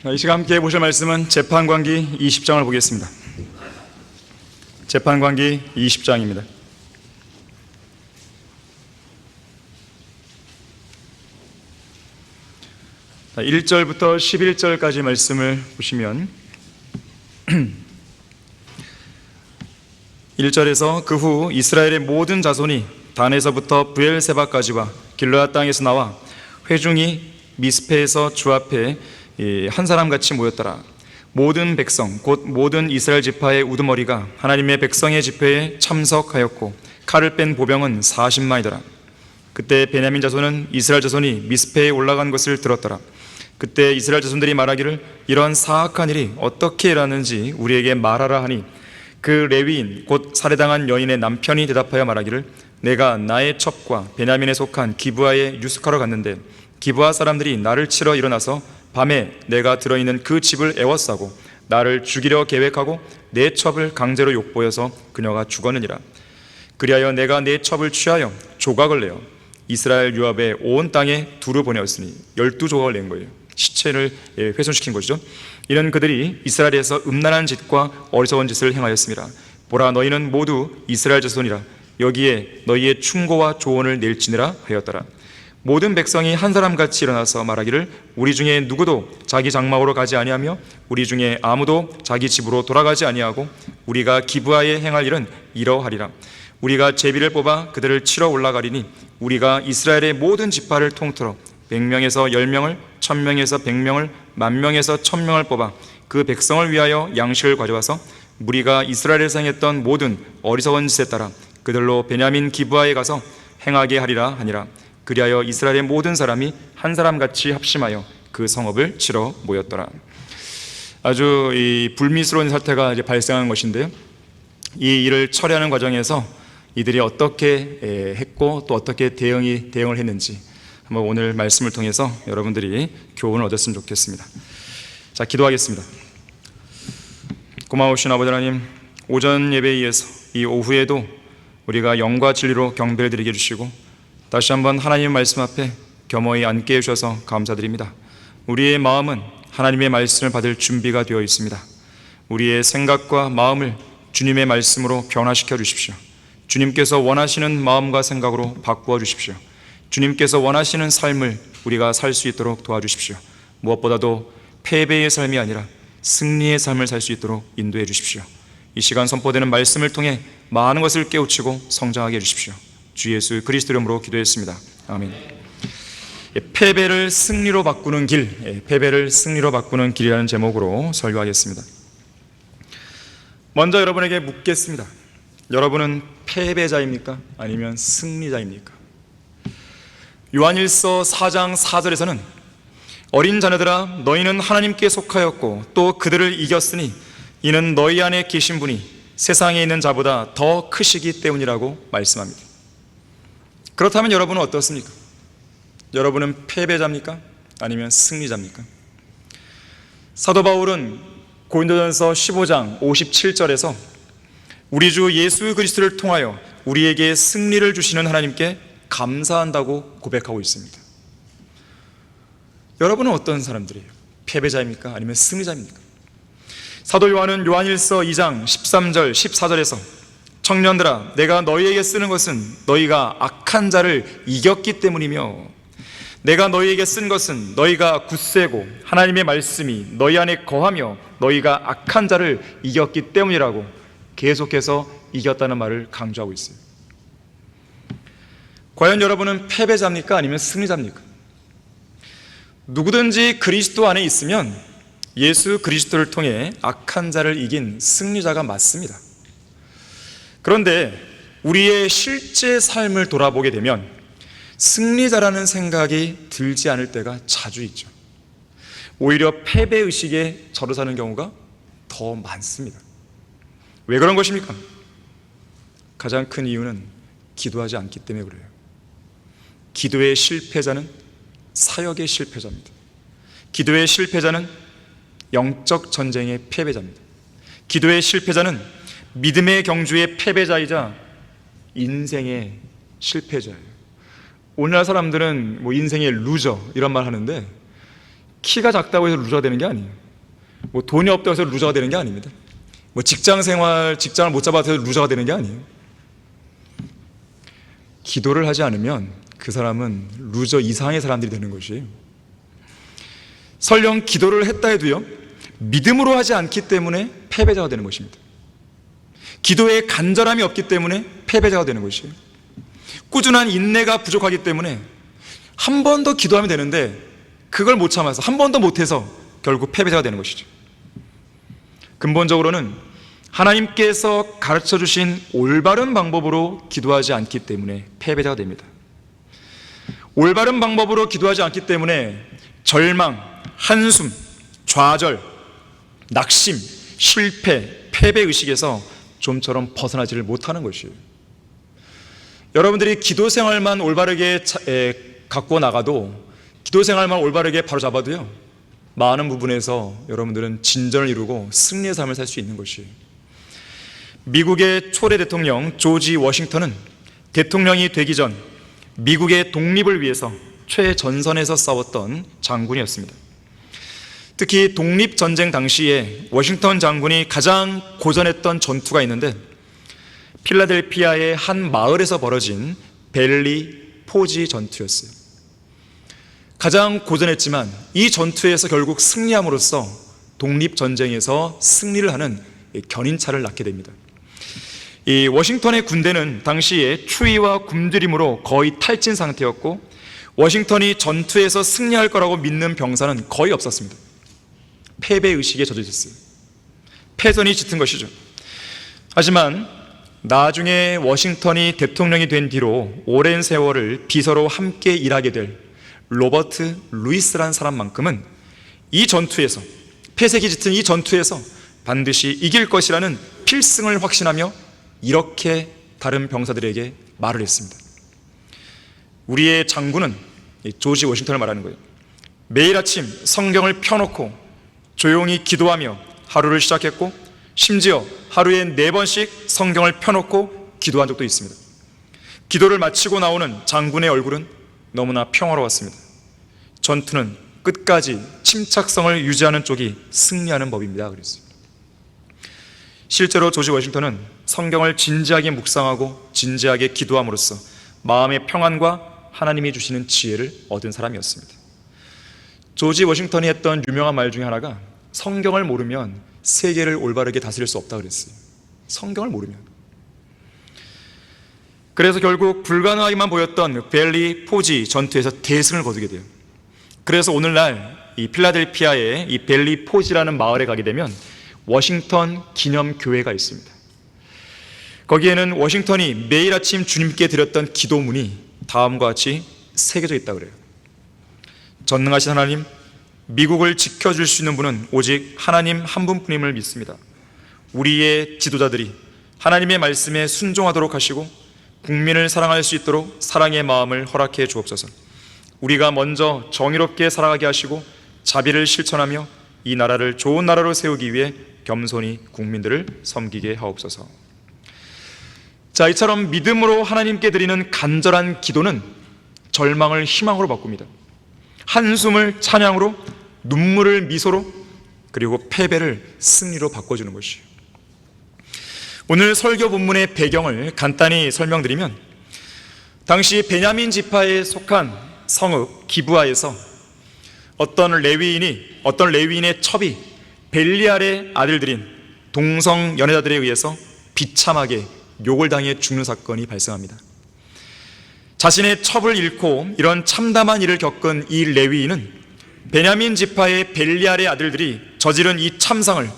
이 시간 함께 보실 말씀은 재판관기 20장을 보겠습니다. 재판관기 20장입니다. 1절부터 11절까지 말씀을 보시면 1절에서 그 후 이스라엘의 모든 자손이 단에서부터 브엘세바까지와 길르앗 땅에서 나와 회중이 미스페에서 주 앞에 한 사람같이 모였더라. 모든 백성 곧 모든 이스라엘 지파의 우두머리가 하나님의 백성의 집회에 참석하였고 칼을 뺀 보병은 40만이더라. 그때 베냐민 자손은 이스라엘 자손이 미스페에 올라간 것을 들었더라. 그때 이스라엘 자손들이 말하기를 이런 사악한 일이 어떻게 일어났는지 우리에게 말하라 하니 그 레위인 곧 살해당한 여인의 남편이 대답하여 말하기를 내가 나의 첩과 베냐민에 속한 기브아에 유숙하러 갔는데 기브아 사람들이 나를 치러 일어나서 밤에 내가 들어있는 그 집을 에워싸고 나를 죽이려 계획하고 내 첩을 강제로 욕보여서 그녀가 죽었느니라. 그리하여 내가 내 첩을 취하여 조각을 내어 이스라엘 유압의 온 땅에 두루 보내었으니 12조각을 낸 거예요. 시체를 훼손시킨 것이죠. 이는 그들이 이스라엘에서 음란한 짓과 어리석은 짓을 행하였습니다. 보라, 너희는 모두 이스라엘 자손이라. 여기에 너희의 충고와 조언을 낼지니라 하였더라. 모든 백성이 한 사람같이 일어나서 말하기를 우리 중에 누구도 자기 장막으로 가지 아니하며 우리 중에 아무도 자기 집으로 돌아가지 아니하고 우리가 기브아에 행할 일은 이러하리라. 우리가 제비를 뽑아 그들을 치러 올라가리니 우리가 이스라엘의 모든 지파를 통틀어 100명에서 10명을 1000명에서 100명을 10,000명에서 1000명을 뽑아 그 백성을 위하여 양식을 가져와서 무리가 이스라엘에서 행했던 모든 어리석은 짓에 따라 그들로 베냐민 기브아에 가서 행하게 하리라 하니라. 그리하여 이스라엘의 모든 사람이 한 사람같이 합심하여 그 성읍을 치러 모였더라. 아주 불미스러운 사태가 이제 발생한 것인데요, 이 일을 처리하는 과정에서 이들이 어떻게 했고 또 어떻게 대응을 했는지 한번 오늘 말씀을 통해서 여러분들이 교훈을 얻었으면 좋겠습니다. 자, 기도하겠습니다. 고마우신 아버지 하나님, 오전 예배에 의해서 이 오후에도 우리가 영과 진리로 경배를 드리게 해주시고 다시 한번 하나님의 말씀 앞에 겸허히 앉게 해주셔서 감사드립니다. 우리의 마음은 하나님의 말씀을 받을 준비가 되어 있습니다. 우리의 생각과 마음을 주님의 말씀으로 변화시켜 주십시오. 주님께서 원하시는 마음과 생각으로 바꾸어 주십시오. 주님께서 원하시는 삶을 우리가 살 수 있도록 도와주십시오. 무엇보다도 패배의 삶이 아니라 승리의 삶을 살 수 있도록 인도해 주십시오. 이 시간 선포되는 말씀을 통해 많은 것을 깨우치고 성장하게 해주십시오. 주 예수 그리스도 이름으로 기도했습니다. 아멘. 패배를 승리로 바꾸는 길, 패배를 승리로 바꾸는 길이라는 제목으로 설교하겠습니다. 먼저 여러분에게 묻겠습니다. 여러분은 패배자입니까? 아니면 승리자입니까? 요한일서 4장 4절에서는 어린 자녀들아 너희는 하나님께 속하였고 또 그들을 이겼으니 이는 너희 안에 계신 분이 세상에 있는 자보다 더 크시기 때문이라고 말씀합니다. 그렇다면 여러분은 어떻습니까? 여러분은 패배자입니까? 아니면 승리자입니까? 사도 바울은 고린도전서 15장 57절에서 우리 주 예수 그리스도를 통하여 우리에게 승리를 주시는 하나님께 감사한다고 고백하고 있습니다. 여러분은 어떤 사람들이에요? 패배자입니까? 아니면 승리자입니까? 사도 요한은 요한일서 2장 13절 14절에서 청년들아 내가 너희에게 쓰는 것은 너희가 악한 자를 이겼기 때문이며 내가 너희에게 쓴 것은 너희가 굳세고 하나님의 말씀이 너희 안에 거하며 너희가 악한 자를 이겼기 때문이라고 계속해서 이겼다는 말을 강조하고 있어요. 과연 여러분은 패배자입니까? 아니면 승리자입니까? 누구든지 그리스도 안에 있으면 예수 그리스도를 통해 악한 자를 이긴 승리자가 맞습니다. 그런데 우리의 실제 삶을 돌아보게 되면 승리자라는 생각이 들지 않을 때가 자주 있죠. 오히려 패배의식에 절어 사는 경우가 더 많습니다. 왜 그런 것입니까? 가장 큰 이유는 기도하지 않기 때문에 그래요. 기도의 실패자는 사역의 실패자입니다. 기도의 실패자는 영적 전쟁의 패배자입니다. 기도의 실패자는 믿음의 경주의 패배자이자 인생의 실패자예요. 오늘날 사람들은 인생의 루저 이런 말 하는데 키가 작다고 해서 루저가 되는 게 아니에요. 뭐 돈이 없다고 해서 루저가 되는 게 아닙니다. 뭐 직장을 못 잡아서 루저가 되는 게 아니에요. 기도를 하지 않으면 그 사람은 루저 이상의 사람들이 되는 것이에요. 설령 기도를 했다 해도요, 믿음으로 하지 않기 때문에 패배자가 되는 것입니다. 기도에 간절함이 없기 때문에 패배자가 되는 것이에요. 꾸준한 인내가 부족하기 때문에 한 번 더 기도하면 되는데 그걸 못 참아서 한 번 더 못해서 결국 패배자가 되는 것이죠. 근본적으로는 하나님께서 가르쳐 주신 올바른 방법으로 기도하지 않기 때문에 패배자가 됩니다. 올바른 방법으로 기도하지 않기 때문에 절망, 한숨, 좌절, 낙심, 실패, 패배의식에서 좀처럼 벗어나지를 못하는 것이에요. 여러분들이 기도 생활만 올바르게 갖고 나가도, 기도 생활만 올바르게 바로 잡아도요, 많은 부분에서 여러분들은 진전을 이루고 승리의 삶을 살 수 있는 것이에요. 미국의 초대 대통령 조지 워싱턴은 대통령이 되기 전 미국의 독립을 위해서 최전선에서 싸웠던 장군이었습니다. 특히 독립전쟁 당시에 워싱턴 장군이 가장 고전했던 전투가 있는데, 필라델피아의 한 마을에서 벌어진 벨리 포지 전투였어요. 가장 고전했지만 이 전투에서 결국 승리함으로써 독립전쟁에서 승리를 하는 견인차를 낳게 됩니다. 이 워싱턴의 군대는 당시에 추위와 굶주림으로 거의 탈진 상태였고, 워싱턴이 전투에서 승리할 거라고 믿는 병사는 거의 없었습니다. 패배의식에 젖어 있었어요. 패전이 짙은 것이죠. 하지만 나중에 워싱턴이 대통령이 된 뒤로 오랜 세월을 비서로 함께 일하게 될 로버트 루이스라는 사람만큼은 이 전투에서, 패색이 짙은 이 전투에서 반드시 이길 것이라는 필승을 확신하며 이렇게 다른 병사들에게 말을 했습니다. 우리의 장군은, 조지 워싱턴을 말하는 거예요, 매일 아침 성경을 펴놓고 조용히 기도하며 하루를 시작했고, 심지어 하루에 4번씩 성경을 펴놓고 기도한 적도 있습니다. 기도를 마치고 나오는 장군의 얼굴은 너무나 평화로웠습니다. 전투는 끝까지 침착성을 유지하는 쪽이 승리하는 법입니다. 그랬어요. 실제로 조지 워싱턴은 성경을 진지하게 묵상하고 진지하게 기도함으로써 마음의 평안과 하나님이 주시는 지혜를 얻은 사람이었습니다. 조지 워싱턴이 했던 유명한 말 중에 하나가 성경을 모르면 세계를 올바르게 다스릴 수 없다 그랬어요. 성경을 모르면. 그래서 결국 불가능하기만 보였던 벨리 포지 전투에서 대승을 거두게 돼요. 그래서 오늘날 이 필라델피아의 이 벨리 포지라는 마을에 가게 되면 워싱턴 기념교회가 있습니다. 거기에는 워싱턴이 매일 아침 주님께 드렸던 기도문이 다음과 같이 새겨져 있다고 그래요. 전능하신 하나님, 미국을 지켜줄 수 있는 분은 오직 하나님 한 분뿐임을 믿습니다. 우리의 지도자들이 하나님의 말씀에 순종하도록 하시고 국민을 사랑할 수 있도록 사랑의 마음을 허락해 주옵소서. 우리가 먼저 정의롭게 살아가게 하시고 자비를 실천하며 이 나라를 좋은 나라로 세우기 위해 겸손히 국민들을 섬기게 하옵소서. 자, 이처럼 믿음으로 하나님께 드리는 간절한 기도는 절망을 희망으로 바꿉니다. 한숨을 찬양으로, 눈물을 미소로, 그리고 패배를 승리로 바꿔주는 것이에요. 오늘 설교 본문의 배경을 간단히 설명드리면, 당시 베냐민 지파에 속한 성읍 기브아에서 어떤 레위인의 첩이 벨리알의 아들들인 동성 연애자들에 의해서 비참하게 욕을 당해 죽는 사건이 발생합니다. 자신의 첩을 잃고 이런 참담한 일을 겪은 이 레위인은 베냐민 지파의 벨리알의 아들들이 저지른 이 참상을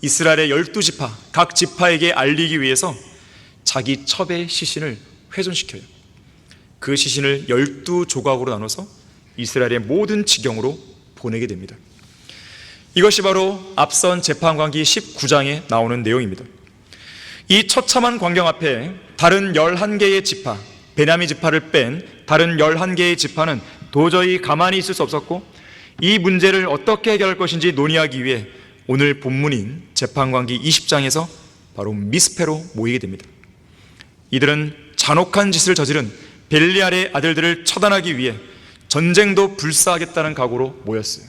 이스라엘의 12지파 각 지파에게 알리기 위해서 자기 첩의 시신을 훼손시켜요. 그 시신을 12조각으로 나눠서 이스라엘의 모든 지경으로 보내게 됩니다. 이것이 바로 앞선 재판관기 19장에 나오는 내용입니다. 이 처참한 광경 앞에 다른 11개의 지파, 베냐민 지파를 뺀 다른 11개의 지파는 도저히 가만히 있을 수 없었고, 이 문제를 어떻게 해결할 것인지 논의하기 위해 오늘 본문인 재판관기 20장에서 바로 미스페로 모이게 됩니다. 이들은 잔혹한 짓을 저지른 벨리알의 아들들을 처단하기 위해 전쟁도 불사하겠다는 각오로 모였어요.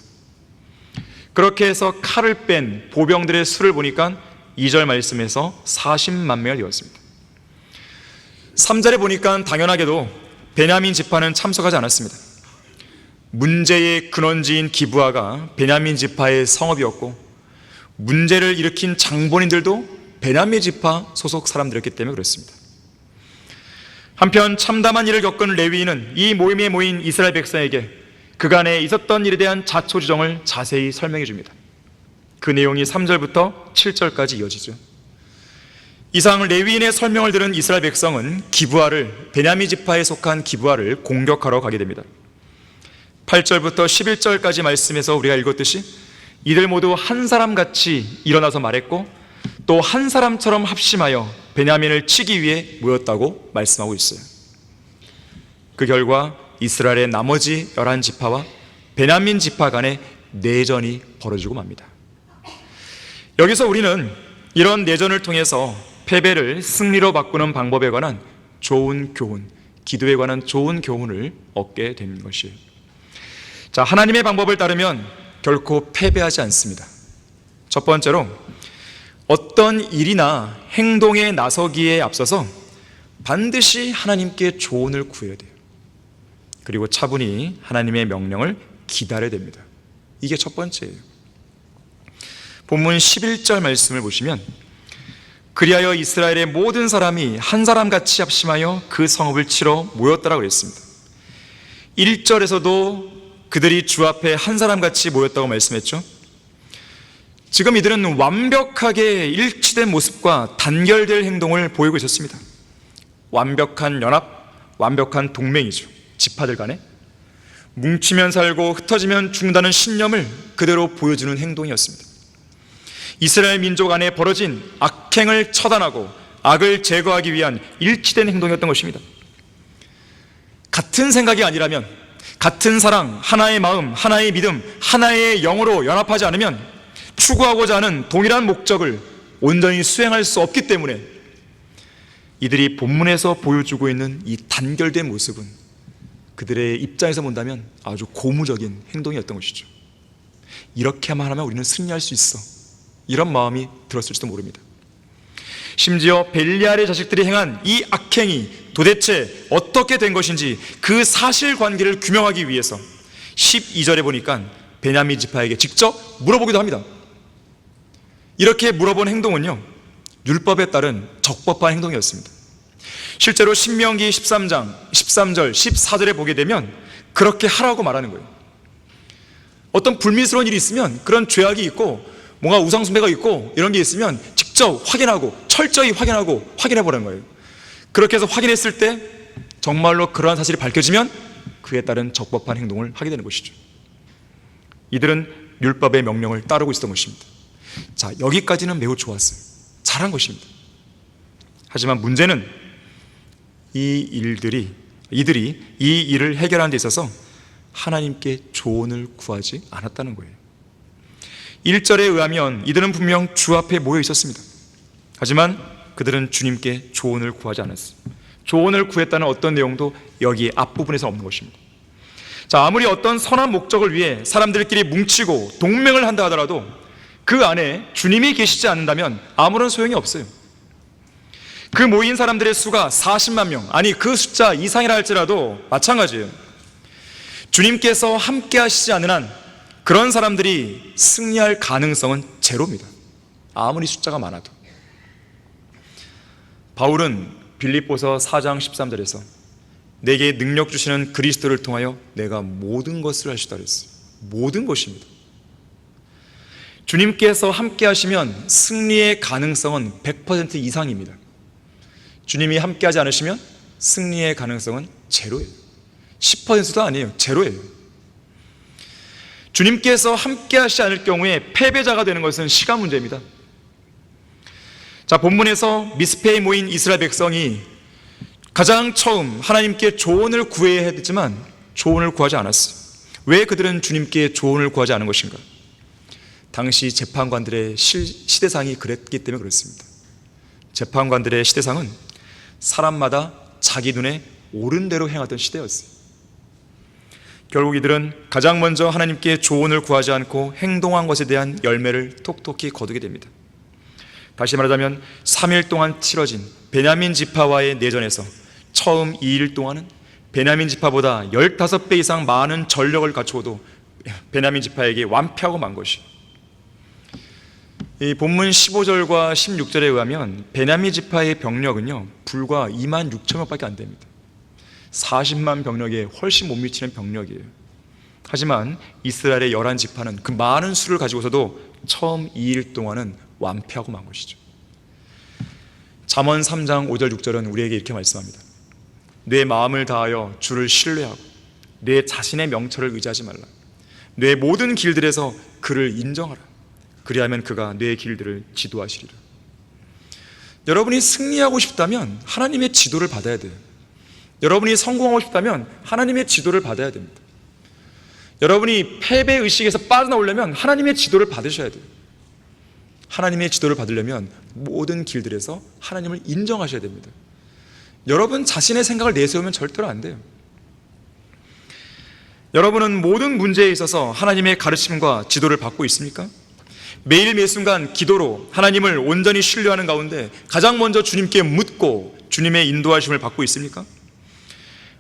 그렇게 해서 칼을 뺀 보병들의 수를 보니까 2절 말씀에서 40만 명이 되었습니다. 3절에 보니까 당연하게도 베냐민 지파는 참석하지 않았습니다. 문제의 근원지인 기브아가 베냐민 지파의 성읍이었고, 문제를 일으킨 장본인들도 베냐민 지파 소속 사람들이었기 때문에 그렇습니다. 한편 참담한 일을 겪은 레위인은 이 모임에 모인 이스라엘 백성에게 그간에 있었던 일에 대한 자초지종을 자세히 설명해 줍니다. 그 내용이 3절부터 7절까지 이어지죠. 이상 레위인의 설명을 들은 이스라엘 백성은 기브아를, 베냐민 지파에 속한 기브아를 공격하러 가게 됩니다. 8절부터 11절까지 말씀에서 우리가 읽었듯이 이들 모두 한 사람같이 일어나서 말했고, 또 한 사람처럼 합심하여 베냐민을 치기 위해 모였다고 말씀하고 있어요. 그 결과 이스라엘의 나머지 11지파와 베냐민 지파 간의 내전이 벌어지고 맙니다. 여기서 우리는 이런 내전을 통해서 패배를 승리로 바꾸는 방법에 관한 좋은 교훈, 기도에 관한 좋은 교훈을 얻게 되는 것이에요. 자, 하나님의 방법을 따르면 결코 패배하지 않습니다. 첫 번째로, 어떤 일이나 행동에 나서기에 앞서서 반드시 하나님께 조언을 구해야 돼요. 그리고 차분히 하나님의 명령을 기다려야 됩니다. 이게 첫 번째예요. 본문 11절 말씀을 보시면, 그리하여 이스라엘의 모든 사람이 한 사람같이 합심하여 그 성읍을 치러 모였더라 그랬습니다. 1절에서도 그들이 주 앞에 한 사람같이 모였다고 말씀했죠. 지금 이들은 완벽하게 일치된 모습과 단결될 행동을 보이고 있었습니다. 완벽한 연합, 완벽한 동맹이죠. 지파들 간에 뭉치면 살고 흩어지면 죽는다는 신념을 그대로 보여주는 행동이었습니다. 이스라엘 민족 안에 벌어진 악행을 처단하고 악을 제거하기 위한 일치된 행동이었던 것입니다. 같은 생각이 아니라면, 같은 사랑, 하나의 마음, 하나의 믿음, 하나의 영으로 연합하지 않으면 추구하고자 하는 동일한 목적을 온전히 수행할 수 없기 때문에 이들이 본문에서 보여주고 있는 이 단결된 모습은 그들의 입장에서 본다면 아주 고무적인 행동이었던 것이죠. 이렇게만 하면 우리는 승리할 수 있어, 이런 마음이 들었을지도 모릅니다. 심지어 벨리알의 자식들이 행한 이 악행이 도대체 어떻게 된 것인지 그 사실관계를 규명하기 위해서 12절에 보니까 베냐민 지파에게 직접 물어보기도 합니다. 이렇게 물어본 행동은요, 율법에 따른 적법한 행동이었습니다. 실제로 신명기 13장 13절 14절에 보게 되면 그렇게 하라고 말하는 거예요. 어떤 불미스러운 일이 있으면, 그런 죄악이 있고 뭔가 우상숭배가 있고 이런 게 있으면 직접 확인하고, 철저히 확인하고 확인해보라는 거예요. 그렇게 해서 확인했을 때 정말로 그러한 사실이 밝혀지면 그에 따른 적법한 행동을 하게 되는 것이죠. 이들은 율법의 명령을 따르고 있었던 것입니다. 자, 여기까지는 매우 좋았어요. 잘한 것입니다. 하지만 문제는 이들이 이 일을 해결하는 데 있어서 하나님께 조언을 구하지 않았다는 거예요. 1절에 의하면 이들은 분명 주 앞에 모여 있었습니다. 하지만 그들은 주님께 조언을 구하지 않았어요. 조언을 구했다는 어떤 내용도 여기 앞부분에서 없는 것입니다. 자, 아무리 어떤 선한 목적을 위해 사람들끼리 뭉치고 동맹을 한다 하더라도 그 안에 주님이 계시지 않는다면 아무런 소용이 없어요. 그 모인 사람들의 수가 40만 명, 아니 그 숫자 이상이라 할지라도 마찬가지예요. 주님께서 함께 하시지 않는 한 그런 사람들이 승리할 가능성은 제로입니다. 아무리 숫자가 많아도. 바울은 빌립보서 4장 13절에서 내게 능력 주시는 그리스도를 통하여 내가 모든 것을 할 수 있다 그랬어요. 모든 것입니다. 주님께서 함께 하시면 승리의 가능성은 100% 이상입니다. 주님이 함께 하지 않으시면 승리의 가능성은 제로예요. 10%도 아니에요. 제로예요. 주님께서 함께 하시지 않을 경우에 패배자가 되는 것은 시간 문제입니다. 자, 본문에서 미스페에 모인 이스라엘 백성이 가장 처음 하나님께 조언을 구해야 했지만 조언을 구하지 않았어요. 왜 그들은 주님께 조언을 구하지 않은 것인가? 당시 재판관들의 시대상이 그랬기 때문에 그렇습니다. 재판관들의 시대상은 사람마다 자기 눈에 옳은 대로 행하던 시대였어요. 결국 이들은 가장 먼저 하나님께 조언을 구하지 않고 행동한 것에 대한 열매를 톡톡히 거두게 됩니다. 다시 말하자면 3일 동안 치러진 베냐민 지파와의 내전에서 처음 2일 동안은 베냐민 지파보다 15배 이상 많은 전력을 갖추어도 베냐민 지파에게 완패하고 만 것이, 이 본문 15절과 16절에 의하면 베냐민 지파의 병력은요 불과 2만 6천 명밖에 안 됩니다. 40만 병력에 훨씬 못 미치는 병력이에요. 하지만 이스라엘의 11지파는 그 많은 수를 가지고서도 처음 2일 동안은 완패하고 만 것이죠. 잠언 3장 5절 6절은 우리에게 이렇게 말씀합니다. 내 마음을 다하여 주를 신뢰하고 내 자신의 명철을 의지하지 말라. 내 모든 길들에서 그를 인정하라. 그리하면 그가 내 길들을 지도하시리라. 여러분이 승리하고 싶다면 하나님의 지도를 받아야 돼요. 여러분이 성공하고 싶다면 하나님의 지도를 받아야 됩니다. 여러분이 패배의식에서 빠져나오려면 하나님의 지도를 받으셔야 돼요. 하나님의 지도를 받으려면 모든 길들에서 하나님을 인정하셔야 됩니다. 여러분 자신의 생각을 내세우면 절대로 안 돼요. 여러분은 모든 문제에 있어서 하나님의 가르침과 지도를 받고 있습니까? 매일 매순간 기도로 하나님을 온전히 신뢰하는 가운데 가장 먼저 주님께 묻고 주님의 인도하심을 받고 있습니까?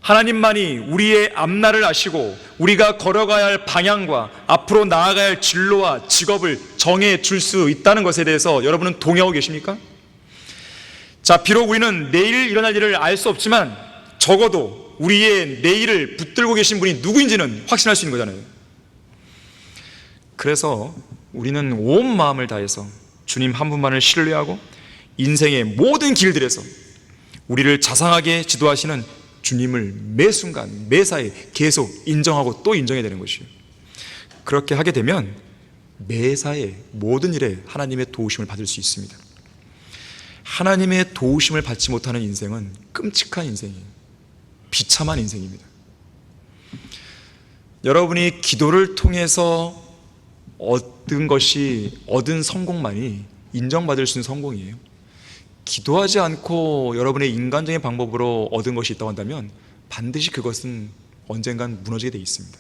하나님만이 우리의 앞날을 아시고 우리가 걸어가야 할 방향과 앞으로 나아가야 할 진로와 직업을 정해 줄 수 있다는 것에 대해서 여러분은 동의하고 계십니까? 자, 비록 우리는 내일 일어날 일을 알 수 없지만 적어도 우리의 내일을 붙들고 계신 분이 누구인지는 확신할 수 있는 거잖아요. 그래서 우리는 온 마음을 다해서 주님 한 분만을 신뢰하고 인생의 모든 길들에서 우리를 자상하게 지도하시는 주님을 매 순간 매사에 계속 인정하고 또 인정해야 되는 것이에요. 그렇게 하게 되면 매사에 모든 일에 하나님의 도우심을 받을 수 있습니다. 하나님의 도우심을 받지 못하는 인생은 끔찍한 인생이에요. 비참한 인생입니다. 여러분이 기도를 통해서 얻은 성공만이 인정받을 수 있는 성공이에요. 기도하지 않고 여러분의 인간적인 방법으로 얻은 것이 있다고 한다면 반드시 그것은 언젠간 무너지게 되어 있습니다.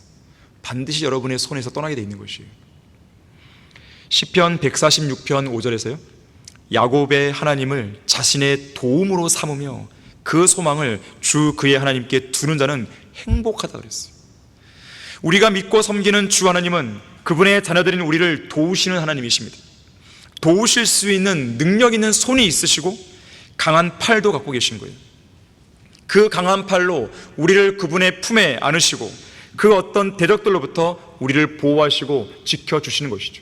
반드시 여러분의 손에서 떠나게 되어 있는 것이에요. 시편 146편 5절에서요 야곱의 하나님을 자신의 도움으로 삼으며 그 소망을 주 그의 하나님께 두는 자는 행복하다 그랬어요. 우리가 믿고 섬기는 주 하나님은 그분의 자녀들인 우리를 도우시는 하나님이십니다. 도우실 수 있는 능력 있는 손이 있으시고 강한 팔도 갖고 계신 거예요. 그 강한 팔로 우리를 그분의 품에 안으시고 그 어떤 대적들로부터 우리를 보호하시고 지켜주시는 것이죠.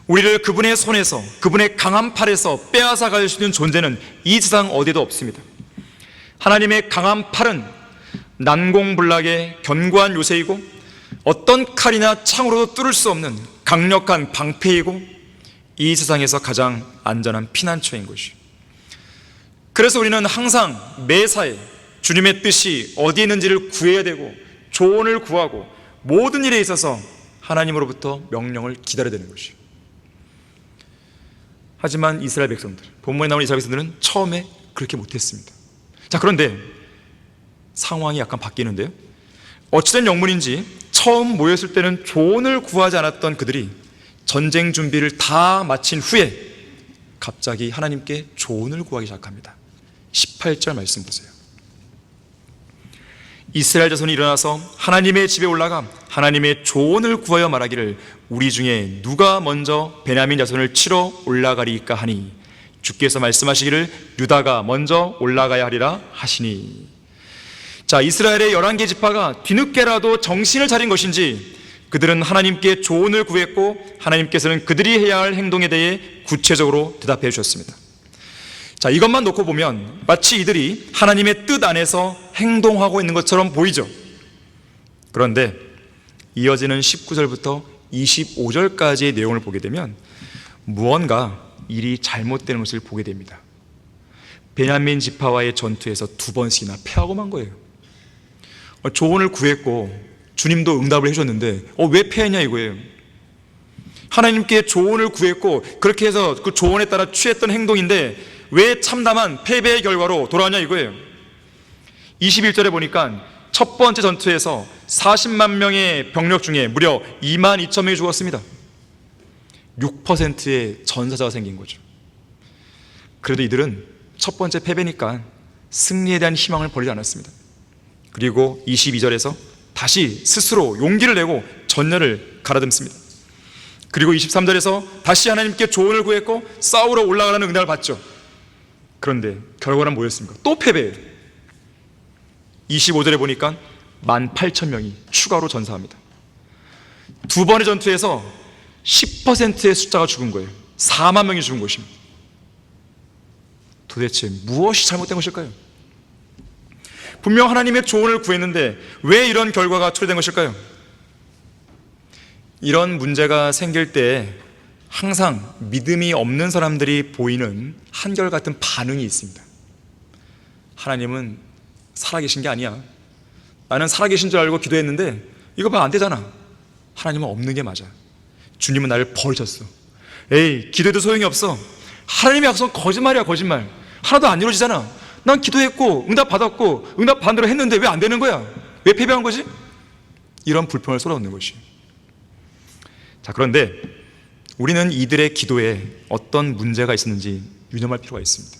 우리를 그분의 손에서, 그분의 강한 팔에서 빼앗아 갈 수 있는 존재는 이 세상 어디에도 없습니다. 하나님의 강한 팔은 난공불락의 견고한 요새이고 어떤 칼이나 창으로도 뚫을 수 없는 강력한 방패이고 이 세상에서 가장 안전한 피난처인 것이에요. 그래서 우리는 항상 매사에 주님의 뜻이 어디에 있는지를 구해야 되고 조언을 구하고 모든 일에 있어서 하나님으로부터 명령을 기다려야 되는 것이에요. 하지만 이스라엘 백성들, 본문에 나오는 이스라엘 백성들은 처음에 그렇게 못했습니다. 자, 그런데 상황이 약간 바뀌는데요, 어찌된 영문인지 처음 모였을 때는 조언을 구하지 않았던 그들이 전쟁 준비를 다 마친 후에 갑자기 하나님께 조언을 구하기 시작합니다. 18절 말씀 보세요. 이스라엘 자손이 일어나서 하나님의 집에 올라가 하나님의 조언을 구하여 말하기를 우리 중에 누가 먼저 베냐민 자손을 치러 올라가리까 하니 주께서 말씀하시기를 유다가 먼저 올라가야 하리라 하시니. 자, 이스라엘의 11개 지파가 뒤늦게라도 정신을 차린 것인지 그들은 하나님께 조언을 구했고 하나님께서는 그들이 해야 할 행동에 대해 구체적으로 대답해 주셨습니다. 자, 이것만 놓고 보면 마치 이들이 하나님의 뜻 안에서 행동하고 있는 것처럼 보이죠. 그런데 이어지는 19절부터 25절까지의 내용을 보게 되면 무언가 일이 잘못되는 것을 보게 됩니다. 베냐민 지파와의 전투에서 2번씩이나 패하고 만 거예요. 조언을 구했고 주님도 응답을 해줬는데 왜 패했냐 이거예요. 하나님께 조언을 구했고 그렇게 해서 그 조언에 따라 취했던 행동인데 왜 참담한 패배의 결과로 돌아왔냐 이거예요. 21절에 보니까 첫 번째 전투에서 40만 명의 병력 중에 무려 2만 2천 명이 죽었습니다. 6%의 전사자가 생긴 거죠. 그래도 이들은 첫 번째 패배니까 승리에 대한 희망을 버리지 않았습니다. 그리고 22절에서 다시 스스로 용기를 내고 전열을 갈아듬습니다. 그리고 23절에서 다시 하나님께 조언을 구했고 싸우러 올라가라는 응답을 받죠. 그런데 결과는 뭐였습니까? 또 패배해요. 25절에 보니까 18,000명이 추가로 전사합니다. 두 번의 전투에서 10%의 숫자가 죽은 거예요. 4만 명이 죽은 것입니다. 도대체 무엇이 잘못된 것일까요? 분명 하나님의 조언을 구했는데 왜 이런 결과가 초래된 것일까요? 이런 문제가 생길 때 항상 믿음이 없는 사람들이 보이는 한결같은 반응이 있습니다. 하나님은 살아계신 게 아니야. 나는 살아계신 줄 알고 기도했는데 이거 봐, 안 되잖아. 하나님은 없는 게 맞아. 주님은 나를 버리셨어. 에이, 기도해도 소용이 없어. 하나님의 약속은 거짓말이야, 거짓말. 하나도 안 이루어지잖아. 난 기도했고 응답 받았고 응답 반대로 했는데 왜 안 되는 거야? 왜 패배한 거지? 이런 불평을 쏟아놓는 것이에요. 자, 그런데 우리는 이들의 기도에 어떤 문제가 있었는지 유념할 필요가 있습니다.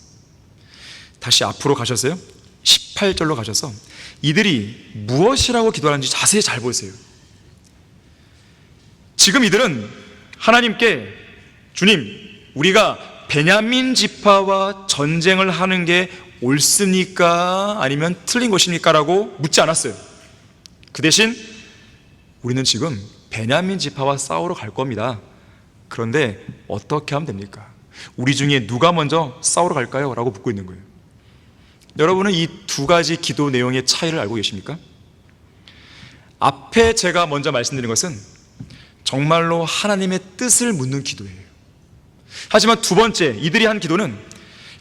다시 앞으로 가셨어요? 18절로 가셔서 이들이 무엇이라고 기도하는지 자세히 잘 보세요. 지금 이들은 하나님께 주님, 우리가 베냐민 지파와 전쟁을 하는 게 옳습니까? 아니면 틀린 것입니까? 라고 묻지 않았어요. 그 대신 우리는 지금 베냐민 지파와 싸우러 갈 겁니다. 그런데 어떻게 하면 됩니까? 우리 중에 누가 먼저 싸우러 갈까요? 라고 묻고 있는 거예요. 여러분은 이 두 가지 기도 내용의 차이를 알고 계십니까? 앞에 제가 먼저 말씀드린 것은 정말로 하나님의 뜻을 묻는 기도예요. 하지만 두 번째, 이들이 한 기도는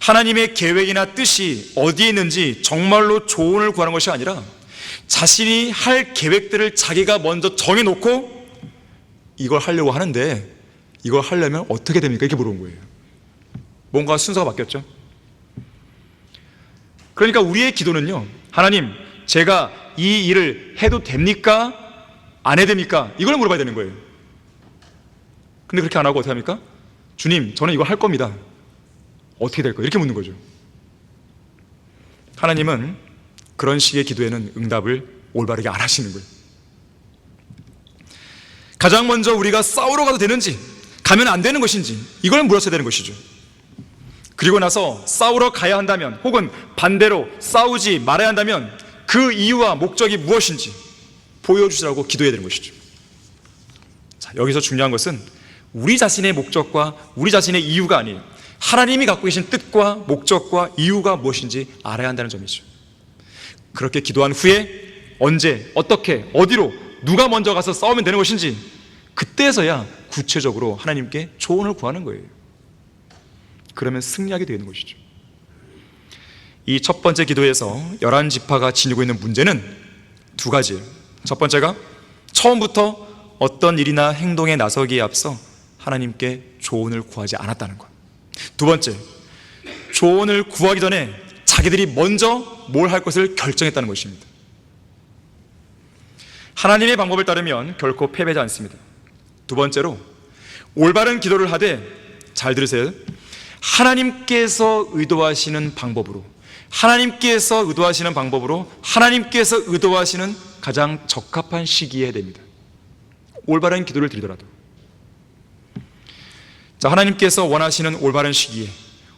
하나님의 계획이나 뜻이 어디에 있는지 정말로 조언을 구하는 것이 아니라 자신이 할 계획들을 자기가 먼저 정해놓고 이걸 하려고 하는데 이걸 하려면 어떻게 됩니까? 이렇게 물어본 거예요. 뭔가 순서가 바뀌었죠. 그러니까 우리의 기도는요, 하나님, 제가 이 일을 해도 됩니까? 안 해도 됩니까? 이걸 물어봐야 되는 거예요. 근데 그렇게 안 하고 어떻게 합니까? 주님, 저는 이거 할 겁니다. 어떻게 될까요? 이렇게 묻는 거죠. 하나님은 그런 식의 기도에는 응답을 올바르게 안 하시는 거예요. 가장 먼저 우리가 싸우러 가도 되는지, 가면 안 되는 것인지 이걸 물었어야 되는 것이죠. 그리고 나서 싸우러 가야 한다면, 혹은 반대로 싸우지 말아야 한다면 그 이유와 목적이 무엇인지 보여주시라고 기도해야 되는 것이죠. 자, 여기서 중요한 것은 우리 자신의 목적과 우리 자신의 이유가 아니에요. 하나님이 갖고 계신 뜻과 목적과 이유가 무엇인지 알아야 한다는 점이죠. 그렇게 기도한 후에 언제, 어떻게, 어디로, 누가 먼저 가서 싸우면 되는 것인지 그때서야 구체적으로 하나님께 조언을 구하는 거예요. 그러면 승리하게 되는 것이죠. 이 첫 번째 기도에서 11지파가 지니고 있는 문제는 두 가지예요. 첫 번째가 처음부터 어떤 일이나 행동에 나서기에 앞서 하나님께 조언을 구하지 않았다는 것. 두 번째, 조언을 구하기 전에 자기들이 먼저 뭘 할 것을 결정했다는 것입니다. 하나님의 방법을 따르면 결코 패배하지 않습니다. 두 번째로, 올바른 기도를 하되, 잘 들으세요, 하나님께서 의도하시는 방법으로, 하나님께서 의도하시는 가장 적합한 시기에 해야 됩니다. 올바른 기도를 드리더라도. 자, 하나님께서 원하시는 올바른 시기에,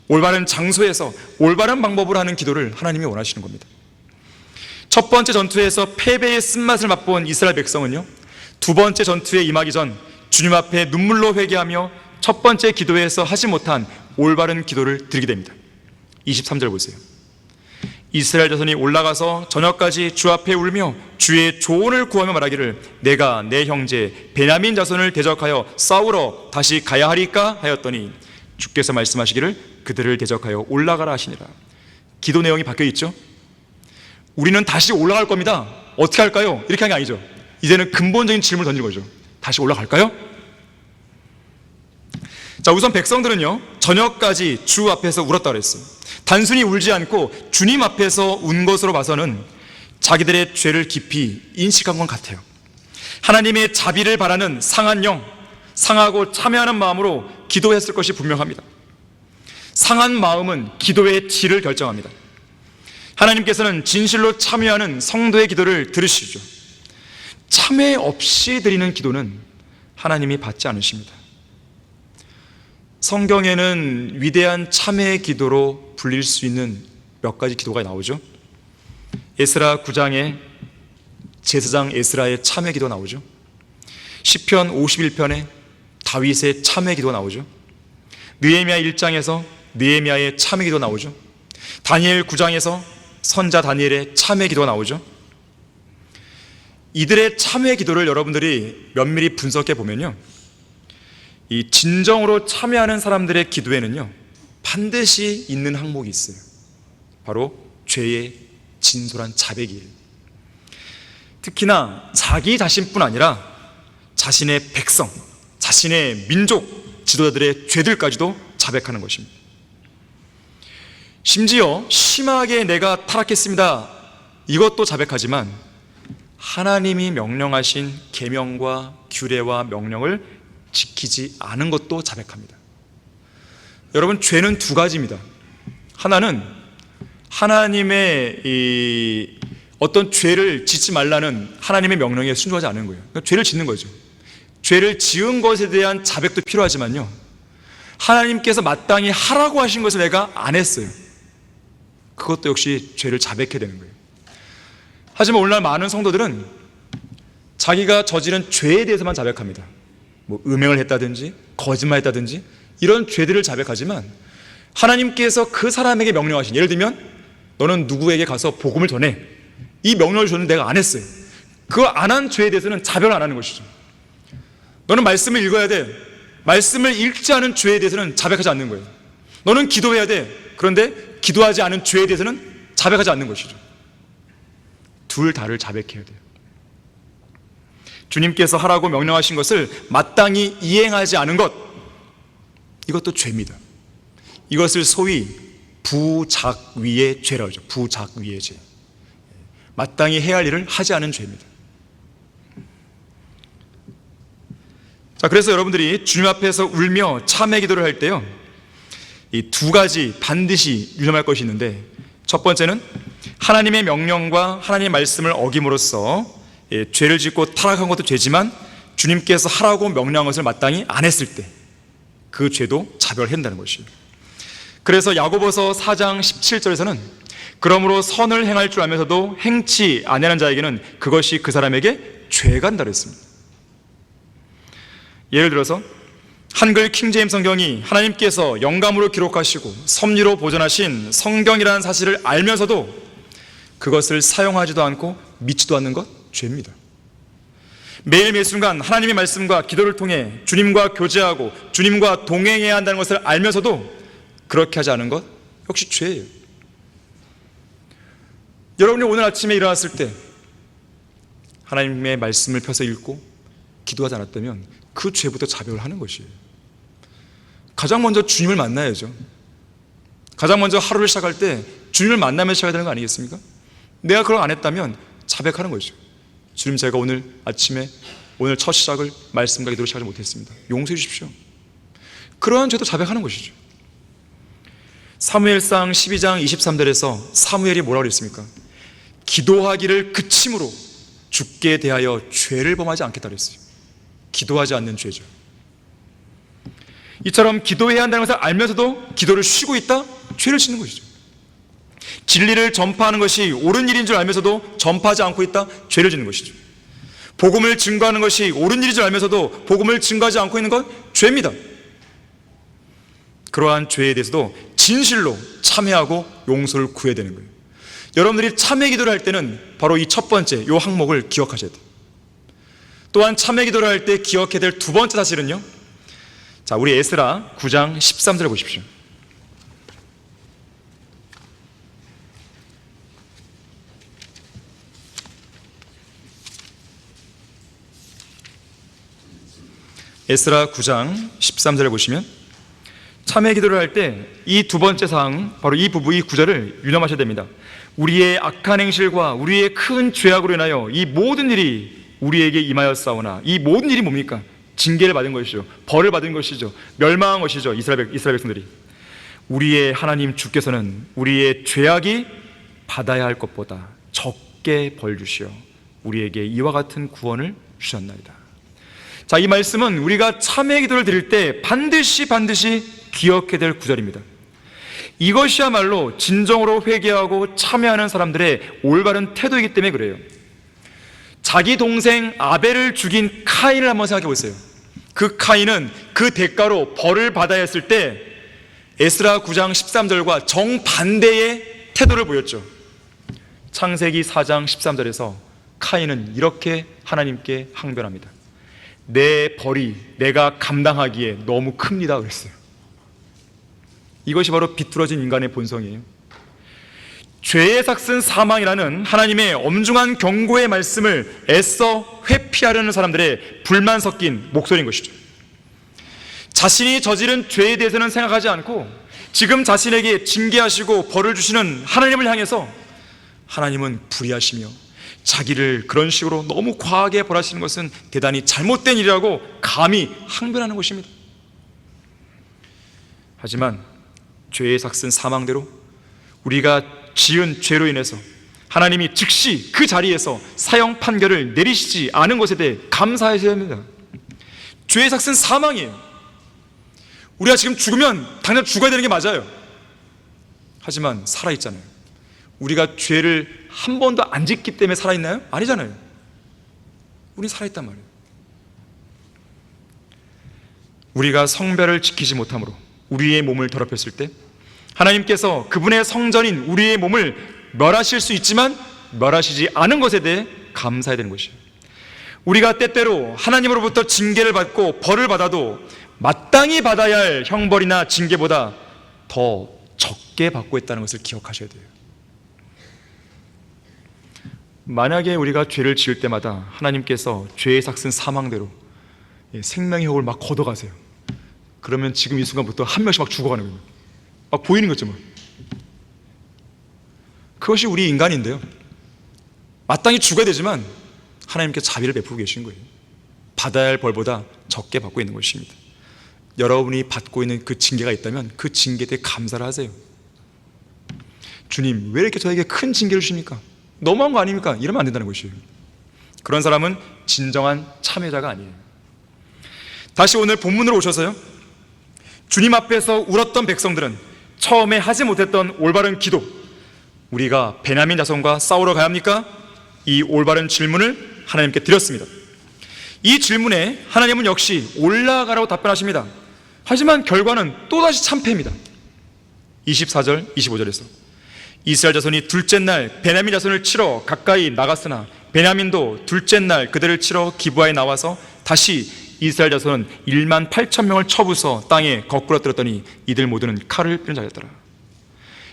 올바른 장소에서 올바른 방법으로 하는 기도를 하나님이 원하시는 겁니다. 첫 번째 전투에서 패배의 쓴맛을 맛본 이스라엘 백성은요, 두 번째 전투에 임하기 전 주님 앞에 눈물로 회개하며 첫 번째 기도에서 하지 못한 올바른 기도를 드리게 됩니다. 23절 보세요. 이스라엘 자손이 올라가서 저녁까지 주 앞에 울며 주의 조언을 구하며 말하기를 내가 내 형제 베냐민 자손을 대적하여 싸우러 다시 가야 하리까 하였더니 주께서 말씀하시기를 그들을 대적하여 올라가라 하시니라. 기도 내용이 바뀌어 있죠. 우리는 다시 올라갈 겁니다. 어떻게 할까요? 이렇게 한 게 아니죠. 이제는 근본적인 질문을 던진 거죠. 다시 올라갈까요? 자, 우선 백성들은요, 저녁까지 주 앞에서 울었다고 그랬어요. 단순히 울지 않고 주님 앞에서 운 것으로 봐서는 자기들의 죄를 깊이 인식한 건 같아요. 하나님의 자비를 바라는 상한 영, 상하고 참여하는 마음으로 기도했을 것이 분명합니다. 상한 마음은 기도의 질을 결정합니다. 하나님께서는 진실로 참여하는 성도의 기도를 들으시죠. 참회 없이 드리는 기도는 하나님이 받지 않으십니다. 성경에는 위대한 참회의 기도로 불릴 수 있는 몇 가지 기도가 나오죠. 에스라 9장에 제사장 에스라의 참회 기도 나오죠. 시편 51편에 다윗의 참회 기도 나오죠. 느헤미야 1장에서 느헤미야의 참회 기도 나오죠. 다니엘 9장에서 선자 다니엘의 참회 기도가 나오죠. 이들의 참회 기도를 여러분들이 면밀히 분석해 보면요, 이 진정으로 참여하는 사람들의 기도에는요 반드시 있는 항목이 있어요. 바로 죄의 진솔한 자백이에요. 특히나 자기 자신뿐 아니라 자신의 백성, 자신의 민족 지도자들의 죄들까지도 자백하는 것입니다. 심지어 심하게 내가 타락했습니다, 이것도 자백하지만 하나님이 명령하신 계명과 규례와 명령을 지키지 않은 것도 자백합니다. 여러분, 죄는 두 가지입니다. 하나는 하나님의 어떤 죄를 짓지 말라는 하나님의 명령에 순종하지 않은 거예요. 그러니까 죄를 짓는 거죠. 죄를 지은 것에 대한 자백도 필요하지만요, 하나님께서 마땅히 하라고 하신 것을 내가 안 했어요. 그것도 역시 죄를 자백해야 되는 거예요. 하지만 오늘날 많은 성도들은 자기가 저지른 죄에 대해서만 자백합니다. 뭐 음행을 했다든지 거짓말했다든지 이런 죄들을 자백하지만 하나님께서 그 사람에게 명령하신, 예를 들면 너는 누구에게 가서 복음을 전해, 이 명령을 줬는데 내가 안 했어요. 그거 안 한 죄에 대해서는 자백을 안 하는 것이죠. 너는 말씀을 읽어야 돼, 말씀을 읽지 않은 죄에 대해서는 자백하지 않는 거예요. 너는 기도해야 돼, 그런데 기도하지 않은 죄에 대해서는 자백하지 않는 것이죠. 둘 다를 자백해야 돼요. 주님께서 하라고 명령하신 것을 마땅히 이행하지 않은 것, 이것도 죄입니다. 이것을 소위 부작위의 죄라고 하죠. 부작위의 죄. 마땅히 해야 할 일을 하지 않은 죄입니다. 자, 그래서 여러분들이 주님 앞에서 울며 참회 기도를 할 때요, 이 두 가지 반드시 유념할 것이 있는데, 첫 번째는 하나님의 명령과 하나님의 말씀을 어김으로써 죄를 짓고 타락한 것도 죄지만 주님께서 하라고 명령한 것을 마땅히 안 했을 때 그 죄도 자백을 한다는 것이에요. 그래서 야고보서 4장 17절에서는 그러므로 선을 행할 줄 알면서도 행치 아니하는 자에게는 그것이 그 사람에게 죄가 된다 그랬습니다. 예를 들어서 한글 킹제임스 성경이 하나님께서 영감으로 기록하시고 섭리로 보존하신 성경이라는 사실을 알면서도 그것을 사용하지도 않고 믿지도 않는 것, 죄입니다. 매일 매 순간 하나님의 말씀과 기도를 통해 주님과 교제하고 주님과 동행해야 한다는 것을 알면서도 그렇게 하지 않은 것, 역시 죄예요. 여러분이 오늘 아침에 일어났을 때 하나님의 말씀을 펴서 읽고 기도하지 않았다면 그 죄부터 자백을 하는 것이에요. 가장 먼저 주님을 만나야죠. 가장 먼저 하루를 시작할 때 주님을 만나며 시작해야 되는 거 아니겠습니까? 내가 그걸 안 했다면 자백하는 거죠. 주님, 제가 오늘 아침에 오늘 첫 시작을 말씀과 기도로 시작하지 못했습니다. 용서해 주십시오. 그러한 죄도 자백하는 것이죠. 사무엘상 12장 23절에서 사무엘이 뭐라고 그랬습니까? 기도하기를 그침으로 주께 대하여 죄를 범하지 않겠다 그랬어요. 기도하지 않는 죄죠. 이처럼 기도해야 한다는 것을 알면서도 기도를 쉬고 있다? 죄를 짓는 것이죠. 진리를 전파하는 것이 옳은 일인 줄 알면서도 전파하지 않고 있다? 죄를 짓는 것이죠. 복음을 증거하는 것이 옳은 일인 줄 알면서도 복음을 증거하지 않고 있는 건 죄입니다. 그러한 죄에 대해서도 진실로 참회하고 용서를 구해야 되는 거예요. 여러분들이 참회 기도를 할 때는 바로 이 첫 번째 이 항목을 기억하셔야 돼요. 또한 참회 기도를 할 때 기억해야 될 두 번째 사실은요, 자, 우리 에스라 9장 13절을 보십시오. 에스라 9장 13절을 보시면 참회 기도를 할 때 이 두 번째 사항, 바로 이 부부, 이 구절을 유념하셔야 됩니다. 우리의 악한 행실과 우리의 큰 죄악으로 인하여 이 모든 일이 우리에게 임하였사오나, 이 모든 일이 뭡니까? 징계를 받은 것이죠. 벌을 받은 것이죠. 멸망한 것이죠. 이스라엘 백성들이. 우리의 하나님 주께서는 우리의 죄악이 받아야 할 것보다 적게 벌 주시어 우리에게 이와 같은 구원을 주셨나이다. 자, 이 말씀은 우리가 참회 기도를 드릴 때 반드시 기억해야 될 구절입니다. 이것이야말로 진정으로 회개하고 참회하는 사람들의 올바른 태도이기 때문에 그래요. 자기 동생 아벨을 죽인 카인을 한번 생각해 보세요. 그 카인은 그 대가로 벌을 받아야 했을 때 에스라 9장 13절과 정반대의 태도를 보였죠. 창세기 4장 13절에서 카인은 이렇게 하나님께 항변합니다. 내 벌이 내가 감당하기에 너무 큽니다 그랬어요. 이것이 바로 비뚤어진 인간의 본성이에요. 죄의 삭슨 사망이라는 하나님의 엄중한 경고의 말씀을 애써 회피하려는 사람들의 불만 섞인 목소리인 것이죠. 자신이 저지른 죄에 대해서는 생각하지 않고 지금 자신에게 징계하시고 벌을 주시는 하나님을 향해서 하나님은 불의하시며 자기를 그런 식으로 너무 과하게 벌하시는 것은 대단히 잘못된 일이라고 감히 항변하는 것입니다. 하지만 죄의 삭슨 사망대로 우리가 지은 죄로 인해서 하나님이 즉시 그 자리에서 사형 판결을 내리시지 않은 것에 대해 감사하셔야 합니다. 죄의 삭슨 사망이에요. 우리가 지금 죽으면 당장 죽어야 되는 게 맞아요. 하지만 살아있잖아요. 우리가 죄를 한 번도 안 짓기 때문에 살아있나요? 아니잖아요. 우린 살아있단 말이에요. 우리가 성별을 지키지 못함으로 우리의 몸을 더럽혔을 때 하나님께서 그분의 성전인 우리의 몸을 멸하실 수 있지만 멸하시지 않은 것에 대해 감사해야 되는 것이에요. 우리가 때때로 하나님으로부터 징계를 받고 벌을 받아도 마땅히 받아야 할 형벌이나 징계보다 더 적게 받고 있다는 것을 기억하셔야 돼요. 만약에 우리가 죄를 지을 때마다 하나님께서 죄의 삭슨 사망대로 생명의 혹을 막 걷어가세요. 그러면 지금 이 순간부터 한 명씩 막 죽어가는 거예요. 막 보이는 거죠. 그것이 우리 인간인데요, 마땅히 죽어야 되지만 하나님께 자비를 베푸고 계신 거예요. 받아야 할 벌보다 적게 받고 있는 것입니다. 여러분이 받고 있는 그 징계가 있다면 그 징계에 대해 감사를 하세요. 주님, 왜 이렇게 저에게 큰 징계를 주십니까? 너무한 거 아닙니까? 이러면 안 된다는 것이에요. 그런 사람은 진정한 참회자가 아니에요. 다시 오늘 본문으로 오셔서요, 주님 앞에서 울었던 백성들은 처음에 하지 못했던 올바른 기도, 우리가 베냐민 자손과 싸우러 가야 합니까? 이 올바른 질문을 하나님께 드렸습니다. 이 질문에 하나님은 역시 올라가라고 답변하십니다. 하지만 결과는 또다시 참패입니다. 24절 25절에서 이스라엘 자손이 둘째 날 베냐민 자손을 치러 가까이 나갔으나 베냐민도 둘째 날 그들을 치러 기브아에 나와서 다시 이스라엘 자손은 1만 8천 명을 쳐부숴 땅에 거꾸로 떨었더니 이들 모두는 칼을 빼는 자였더라.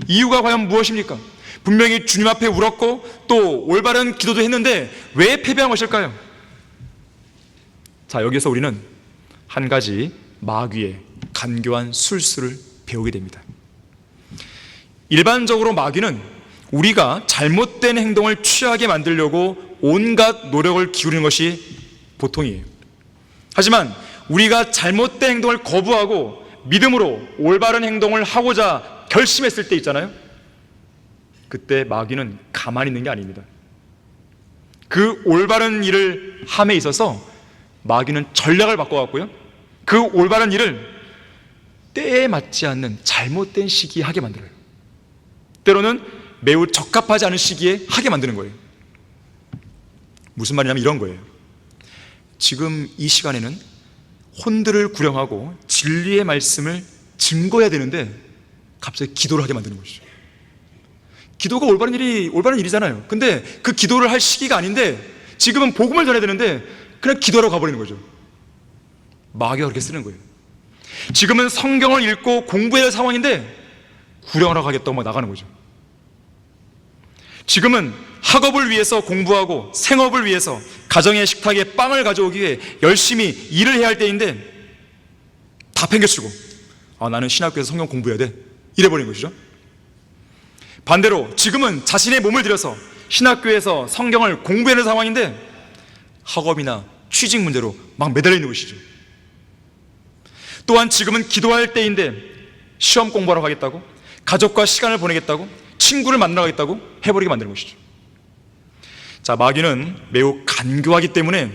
이유가 과연 무엇입니까? 분명히 주님 앞에 울었고 또 올바른 기도도 했는데 왜 패배한 것일까요? 자, 여기서 우리는 한 가지 마귀의 간교한 술수를 배우게 됩니다. 일반적으로 마귀는 우리가 잘못된 행동을 취하게 만들려고 온갖 노력을 기울이는 것이 보통이에요. 하지만 우리가 잘못된 행동을 거부하고 믿음으로 올바른 행동을 하고자 결심했을 때 있잖아요, 그때 마귀는 가만히 있는 게 아닙니다. 그 올바른 일을 함에 있어서 마귀는 전략을 바꿔갖고요, 그 올바른 일을 때에 맞지 않는 잘못된 시기에 하게 만들어요. 때로는 매우 적합하지 않은 시기에 하게 만드는 거예요. 무슨 말이냐면 이런 거예요. 지금 이 시간에는 혼들을 구령하고 진리의 말씀을 증거해야 되는데 갑자기 기도를 하게 만드는 것이죠. 기도가 올바른 일이잖아요. 근데 그 기도를 할 시기가 아닌데 지금은 복음을 전해야 되는데 그냥 기도하러 가버리는 거죠. 마귀가 그렇게 쓰는 거예요. 지금은 성경을 읽고 공부해야 할 상황인데 구령하러 가겠다고 막 나가는 거죠. 지금은 학업을 위해서 공부하고 생업을 위해서 가정의 식탁에 빵을 가져오기 위해 열심히 일을 해야 할 때인데 다 팽개치고 나는 신학교에서 성경 공부해야 돼, 이래버린 것이죠. 반대로 지금은 자신의 몸을 들여서 신학교에서 성경을 공부해야 하는 상황인데 학업이나 취직 문제로 막 매달려 있는 것이죠. 또한 지금은 기도할 때인데 시험 공부하러 가겠다고, 가족과 시간을 보내겠다고, 친구를 만나러 가겠다고 해버리게 만드는 것이죠. 자, 마귀는 매우 간교하기 때문에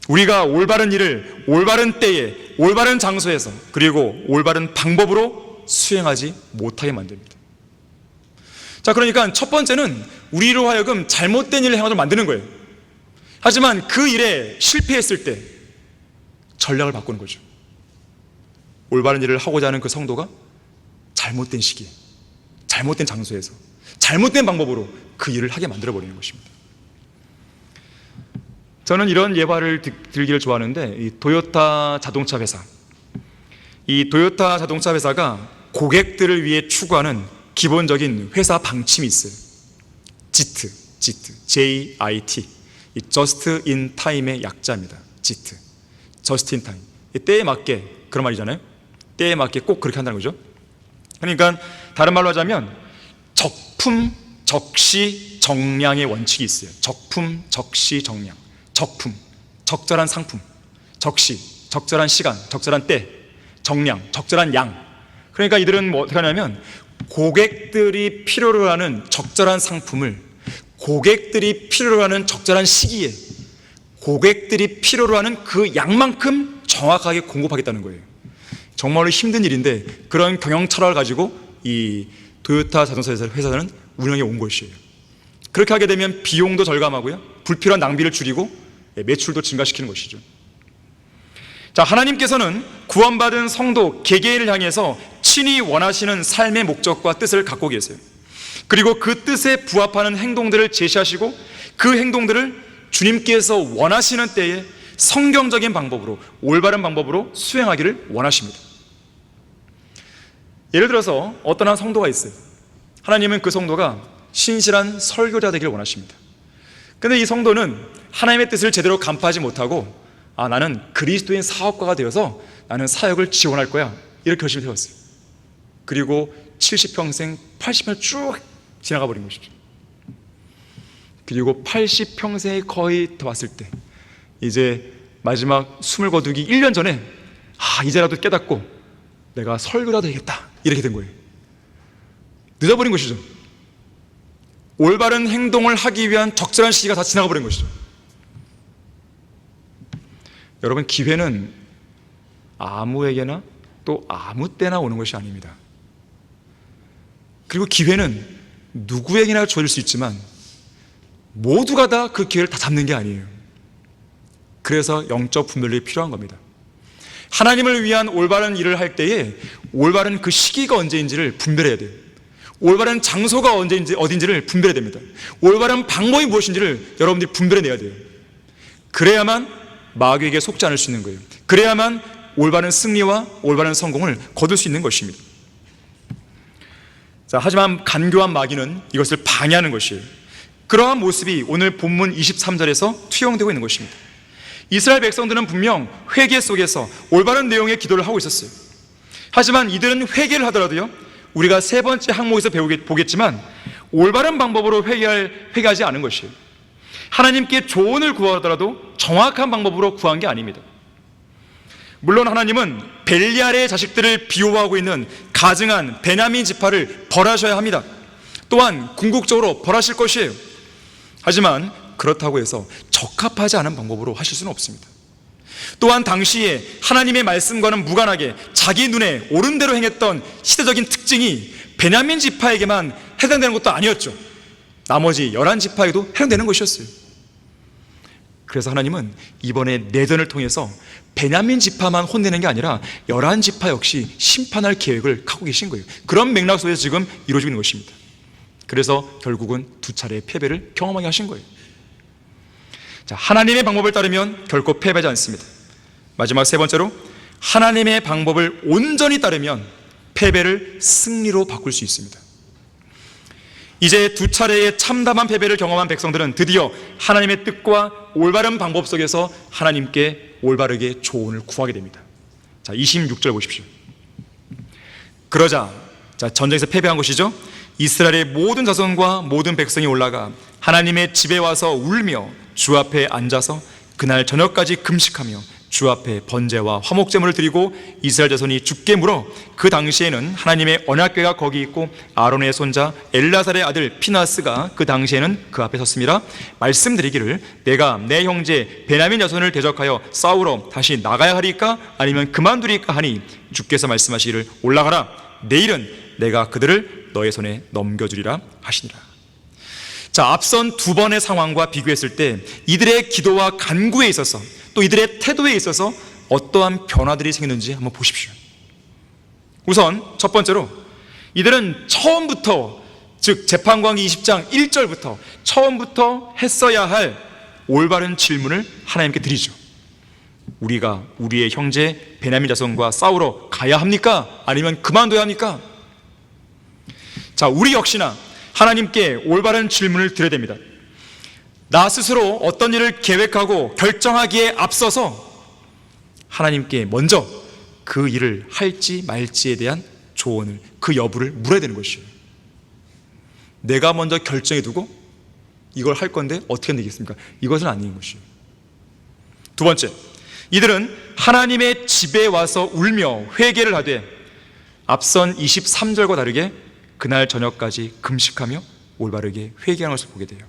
우리가 올바른 일을 올바른 때에 올바른 장소에서 그리고 올바른 방법으로 수행하지 못하게 만듭니다. 자, 그러니까 첫 번째는 우리로 하여금 잘못된 일을 행하도록 만드는 거예요. 하지만 그 일에 실패했을 때 전략을 바꾸는 거죠. 올바른 일을 하고자 하는 그 성도가 잘못된 시기에, 잘못된 장소에서, 잘못된 방법으로 그 일을 하게 만들어버리는 것입니다. 저는 이런 예화를 들기를 좋아하는데, 이 도요타 자동차 회사, 이 도요타 자동차 회사가 고객들을 위해 추구하는 기본적인 회사 방침이 있어요. JIT, J-I-T, Just in Time의 약자입니다. JIT, Just in Time. 때에 맞게, 그런 말이잖아요. 때에 맞게 꼭 그렇게 한다는 거죠. 그러니까 다른 말로 하자면 적품, 적시, 정량의 원칙이 있어요. 적품, 적시, 정량. 적품, 적절한 상품. 적시, 적절한 시간, 적절한 때. 정량, 적절한 양. 그러니까 이들은 뭐 어떻게 하냐면 고객들이 필요로 하는 적절한 상품을 고객들이 필요로 하는 적절한 시기에 고객들이 필요로 하는 그 양만큼 정확하게 공급하겠다는 거예요. 정말로 힘든 일인데 그런 경영 철학을 가지고 이 도요타 자동차 회사는 운영해 온 것이에요. 그렇게 하게 되면 비용도 절감하고요, 불필요한 낭비를 줄이고 매출도 증가시키는 것이죠. 자, 하나님께서는 구원받은 성도 개개인을 향해서 친히 원하시는 삶의 목적과 뜻을 갖고 계세요. 그리고 그 뜻에 부합하는 행동들을 제시하시고 그 행동들을 주님께서 원하시는 때에 성경적인 방법으로, 올바른 방법으로 수행하기를 원하십니다. 예를 들어서 어떤 한 성도가 있어요. 하나님은 그 성도가 신실한 설교자 되기를 원하십니다. 그런데 이 성도는 하나님의 뜻을 제대로 간파하지 못하고 나는 그리스도인 사업가가 되어서 나는 사역을 지원할 거야, 이렇게 결심을 세웠어요. 그리고 70평생 80년 쭉 지나가 버린 것이죠. 그리고 80평생이 거의 더 왔을 때 이제 마지막 숨을 거두기 1년 전에 이제라도 깨닫고 내가 설교라도 해야겠다, 이렇게 된 거예요. 늦어버린 것이죠. 올바른 행동을 하기 위한 적절한 시기가 다 지나가 버린 것이죠. 여러분, 기회는 아무에게나 또 아무 때나 오는 것이 아닙니다. 그리고 기회는 누구에게나 주어질 수 있지만 모두가 다 그 기회를 다 잡는 게 아니에요. 그래서 영적 분별력이 필요한 겁니다. 하나님을 위한 올바른 일을 할 때에 올바른 그 시기가 언제인지를 분별해야 돼요. 올바른 장소가 어딘지를 분별해야 됩니다. 올바른 방법이 무엇인지를 여러분들이 분별해내야 돼요. 그래야만 마귀에게 속지 않을 수 있는 거예요. 그래야만 올바른 승리와 올바른 성공을 거둘 수 있는 것입니다. 자, 하지만 간교한 마귀는 이것을 방해하는 것이에요. 그러한 모습이 오늘 본문 23절에서 투영되고 있는 것입니다. 이스라엘 백성들은 분명 회개 속에서 올바른 내용의 기도를 하고 있었어요. 하지만 이들은 회개를 하더라도요, 우리가 세 번째 항목에서 보겠지만 올바른 방법으로 회개하지 않은 것이에요. 하나님께 조언을 구하더라도 정확한 방법으로 구한 게 아닙니다. 물론 하나님은 벨리알의 자식들을 비호하고 있는 가증한 베냐민 지파를 벌하셔야 합니다. 또한 궁극적으로 벌하실 것이에요. 하지만 그렇다고 해서 적합하지 않은 방법으로 하실 수는 없습니다. 또한 당시에 하나님의 말씀과는 무관하게 자기 눈에 옳은 대로 행했던 시대적인 특징이 베냐민 지파에게만 해당되는 것도 아니었죠. 나머지 11지파에도 해당되는 것이었어요. 그래서 하나님은 이번에 내전을 통해서 베냐민 지파만 혼내는 게 아니라 11지파 역시 심판할 계획을 갖고 계신 거예요. 그런 맥락 속에서 지금 이루어지고 있는 것입니다. 그래서 결국은 두 차례의 패배를 경험하게 하신 거예요. 자, 하나님의 방법을 따르면 결코 패배하지 않습니다. 마지막 세 번째로, 하나님의 방법을 온전히 따르면 패배를 승리로 바꿀 수 있습니다. 이제 두 차례의 참담한 패배를 경험한 백성들은 드디어 하나님의 뜻과 올바른 방법 속에서 하나님께 올바르게 조언을 구하게 됩니다. 자, 26절 보십시오. 그러자 전쟁에서 패배한 것이죠. 이스라엘의 모든 자손과 모든 백성이 올라가 하나님의 집에 와서 울며 주 앞에 앉아서 그날 저녁까지 금식하며 주 앞에 번제와 화목제물을 드리고 이스라엘 자손이 주께 물어, 그 당시에는 하나님의 언약궤가 거기 있고 아론의 손자 엘라살의 아들 피나스가 그 당시에는 그 앞에 섰습니다. 말씀드리기를, 내가 내 형제 베냐민 자손을 대적하여 싸우러 다시 나가야 하리까 아니면 그만두리까 하니 주께서 말씀하시기를, 올라가라, 내일은 내가 그들을 너의 손에 넘겨주리라 하시니라. 자, 앞선 두 번의 상황과 비교했을 때 이들의 기도와 간구에 있어서, 또 이들의 태도에 있어서 어떠한 변화들이 생겼는지 한번 보십시오. 우선 첫 번째로, 이들은 처음부터, 즉 재판관기 20장 1절부터 처음부터 했어야 할 올바른 질문을 하나님께 드리죠. 우리가 우리의 형제 베냐민 자손과 싸우러 가야 합니까? 아니면 그만둬야 합니까? 자, 우리 역시나 하나님께 올바른 질문을 드려야 됩니다. 나 스스로 어떤 일을 계획하고 결정하기에 앞서서 하나님께 먼저 그 일을 할지 말지에 대한 조언을, 그 여부를 물어야 되는 것이에요. 내가 먼저 결정해 두고 이걸 할 건데 어떻게 하면 되겠습니까? 이것은 아닌 것이에요. 두 번째, 이들은 하나님의 집에 와서 울며 회개를 하되 앞선 23절과 다르게 그날 저녁까지 금식하며 올바르게 회개하는 것을 보게 돼요.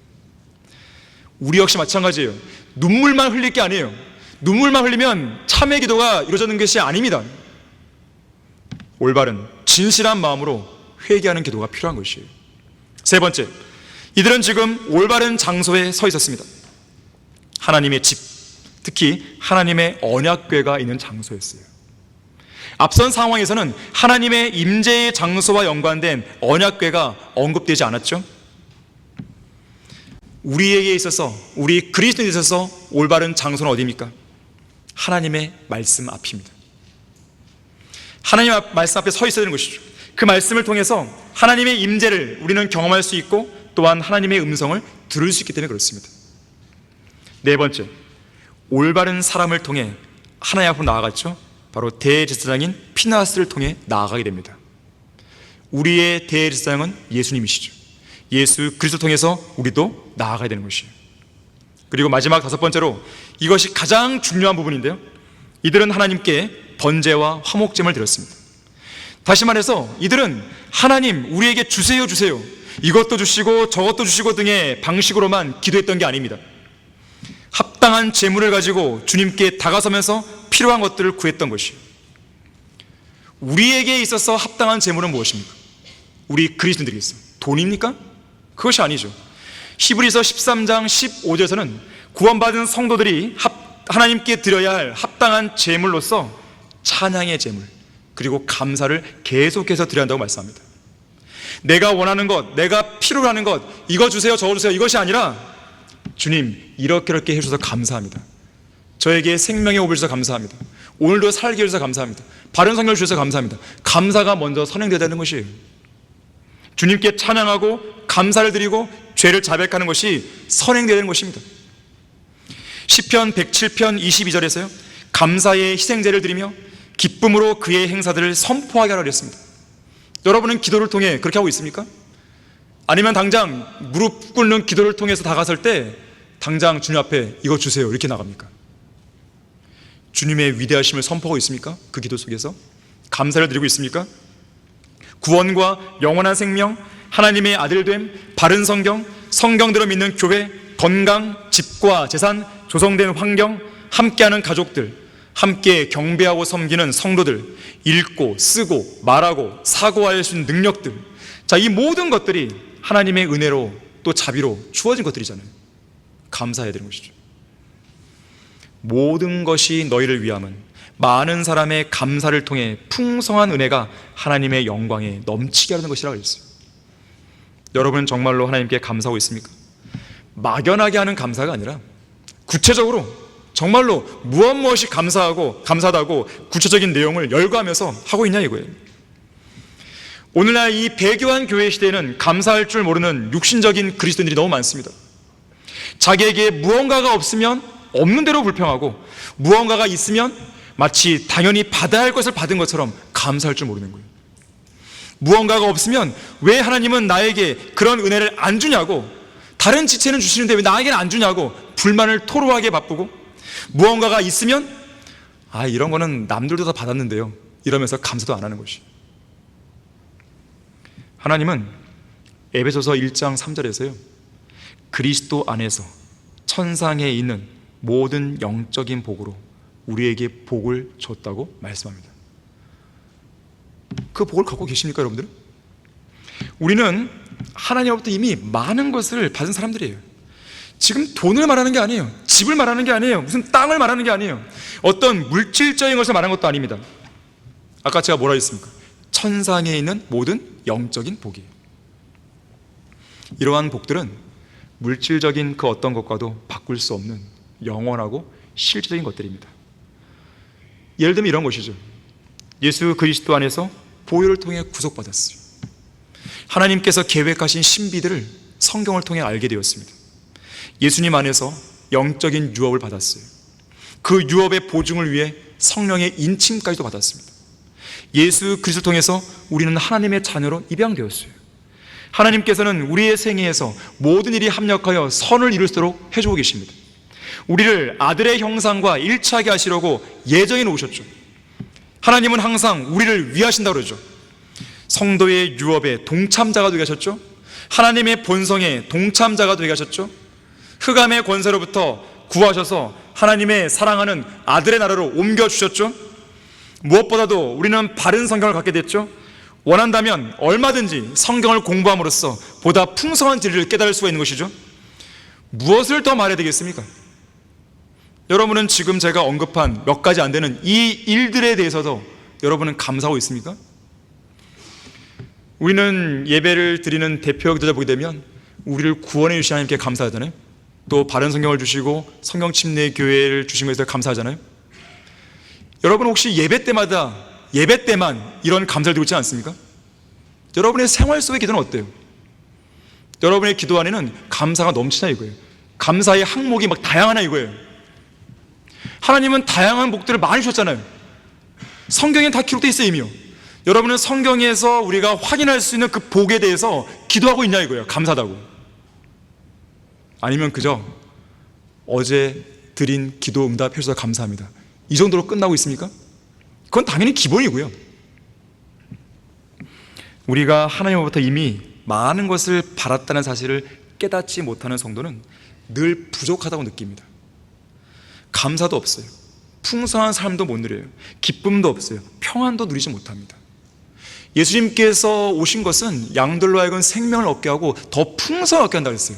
우리 역시 마찬가지예요. 눈물만 흘릴 게 아니에요. 눈물만 흘리면 참회 기도가 이루어지는 것이 아닙니다. 올바른 진실한 마음으로 회개하는 기도가 필요한 것이에요. 세 번째, 이들은 지금 올바른 장소에 서 있었습니다. 하나님의 집, 특히 하나님의 언약궤가 있는 장소였어요. 앞선 상황에서는 하나님의 임재의 장소와 연관된 언약궤가 언급되지 않았죠. 우리에게 있어서, 우리 그리스도인에 있어서 올바른 장소는 어디입니까? 하나님의 말씀 앞입니다. 하나님 말씀 앞에 서 있어야 되는 것이죠. 그 말씀을 통해서 하나님의 임재를 우리는 경험할 수 있고 또한 하나님의 음성을 들을 수 있기 때문에 그렇습니다. 네 번째, 올바른 사람을 통해 하나님 앞으로 나아갔죠. 바로 대제사장인 피나스를 통해 나아가게 됩니다. 우리의 대제사장은 예수님이시죠. 예수 그리스도를 통해서 우리도 나아가야 되는 것이에요. 그리고 마지막 다섯 번째로, 이것이 가장 중요한 부분인데요, 이들은 하나님께 번제와 화목제물을 드렸습니다. 다시 말해서 이들은 하나님 우리에게 주세요 주세요, 이것도 주시고 저것도 주시고 등의 방식으로만 기도했던 게 아닙니다. 합당한 제물을 가지고 주님께 다가서면서 필요한 것들을 구했던 것이에요. 우리에게 있어서 합당한 제물은 무엇입니까? 우리 그리스도인들에게 있어요. 돈입니까? 그것이 아니죠. 히브리서 13장 15절에서는 구원받은 성도들이 하나님께 드려야 할 합당한 제물로서 찬양의 제물, 그리고 감사를 계속해서 드려야 한다고 말씀합니다. 내가 원하는 것, 내가 필요로 하는 것, 이거 주세요 저거 주세요, 이것이 아니라 주님 이렇게 해주셔서 감사합니다. 저에게 생명의 오불 주셔서 감사합니다. 오늘도 살게 해주셔서 감사합니다. 바른 성경을 주셔서 감사합니다. 감사가 먼저 선행되어야 되는 것이에요. 주님께 찬양하고 감사를 드리고 죄를 자백하는 것이 선행되어야 되는 것입니다. 시편 107편 22절에서요 감사의 희생제를 드리며 기쁨으로 그의 행사들을 선포하게 하라 그랬습니다. 여러분은 기도를 통해 그렇게 하고 있습니까? 아니면 당장 무릎 꿇는 기도를 통해서 다가설 때 당장 주님 앞에 이거 주세요 이렇게 나갑니까? 주님의 위대하심을 선포하고 있습니까? 그 기도 속에서 감사를 드리고 있습니까? 구원과 영원한 생명, 하나님의 아들됨, 바른 성경, 성경대로 믿는 교회, 건강, 집과 재산, 조성된 환경, 함께하는 가족들, 함께 경배하고 섬기는 성도들, 읽고 쓰고 말하고 사고할 수 있는 능력들, 자, 이 모든 것들이 하나님의 은혜로 또 자비로 주어진 것들이잖아요. 감사해야 되는 것이죠. 모든 것이 너희를 위함은 많은 사람의 감사를 통해 풍성한 은혜가 하나님의 영광에 넘치게 하는 것이라고 했어요. 여러분은 정말로 하나님께 감사하고 있습니까? 막연하게 하는 감사가 아니라 구체적으로 정말로 무엇이 감사하다고 구체적인 내용을 열거하면서 하고 있냐 이거예요. 오늘날 이 배교한 교회 시대에는 감사할 줄 모르는 육신적인 그리스도인들이 너무 많습니다. 자기에게 무언가가 없으면 없는 대로 불평하고 무언가가 있으면 마치 당연히 받아야 할 것을 받은 것처럼 감사할 줄 모르는 거예요. 무언가가 없으면 왜 하나님은 나에게 그런 은혜를 안 주냐고, 다른 지체는 주시는데 왜 나에게는 안 주냐고 불만을 토로하게 바쁘고, 무언가가 있으면 이런 거는 남들도 다 받았는데요 이러면서 감사도 안 하는 것이. 하나님은 에베소서 1장 3절에서요 그리스도 안에서 천상에 있는 모든 영적인 복으로 우리에게 복을 줬다고 말씀합니다. 그 복을 갖고 계십니까 여러분들? 우리는 하나님으로부터 이미 많은 것을 받은 사람들이에요. 지금 돈을 말하는 게 아니에요. 집을 말하는 게 아니에요. 무슨 땅을 말하는 게 아니에요. 어떤 물질적인 것을 말하는 것도 아닙니다. 아까 제가 뭐라 했습니까? 천상에 있는 모든 영적인 복이에요. 이러한 복들은 물질적인 그 어떤 것과도 바꿀 수 없는 영원하고 실질적인 것들입니다. 예를 들면 이런 것이죠. 예수 그리스도 안에서 보혈을 통해 구속받았어요. 하나님께서 계획하신 신비들을 성경을 통해 알게 되었습니다. 예수님 안에서 영적인 유업을 받았어요. 그 유업의 보증을 위해 성령의 인침까지도 받았습니다. 예수 그리스도를 통해서 우리는 하나님의 자녀로 입양되었어요. 하나님께서는 우리의 생애에서 모든 일이 합력하여 선을 이룰 수 있도록 해주고 계십니다. 우리를 아들의 형상과 일치하게 하시려고 예정해 놓으셨죠. 하나님은 항상 우리를 위하신다고 그러죠. 성도의 유업에 동참자가 되게 하셨죠. 하나님의 본성에 동참자가 되게 하셨죠. 흑암의 권세로부터 구하셔서 하나님의 사랑하는 아들의 나라로 옮겨주셨죠. 무엇보다도 우리는 바른 성경을 갖게 됐죠. 원한다면 얼마든지 성경을 공부함으로써 보다 풍성한 진리를 깨달을 수가 있는 것이죠. 무엇을 더 말해야 되겠습니까? 여러분은 지금 제가 언급한 몇 가지 안 되는 이 일들에 대해서도 여러분은 감사하고 있습니까? 우리는 예배를 드리는 대표 기도자 보게 되면 우리를 구원해 주신 하나님께 감사하잖아요. 또 바른 성경을 주시고 성경 침례 교회를 주신 것에 대해서 감사하잖아요. 여러분 혹시 예배 때만 이런 감사를 드리고 있지 않습니까? 여러분의 생활 속의 기도는 어때요? 여러분의 기도 안에는 감사가 넘치나 이거예요. 감사의 항목이 막 다양하나 이거예요. 하나님은 다양한 복들을 많이 주셨잖아요. 성경에 다 기록되어 있어요 이미요. 여러분은 성경에서 우리가 확인할 수 있는 그 복에 대해서 기도하고 있냐 이거예요. 감사하다고. 아니면 그저 어제 드린 기도 응답해 주셔서 감사합니다, 이 정도로 끝나고 있습니까? 그건 당연히 기본이고요. 우리가 하나님으로부터 이미 많은 것을 받았다는 사실을 깨닫지 못하는 성도는 늘 부족하다고 느낍니다. 감사도 없어요. 풍성한 삶도 못 누려요. 기쁨도 없어요. 평안도 누리지 못합니다. 예수님께서 오신 것은 양들로 하여금 생명을 얻게 하고 더 풍성하게 얻게 한다고 했어요.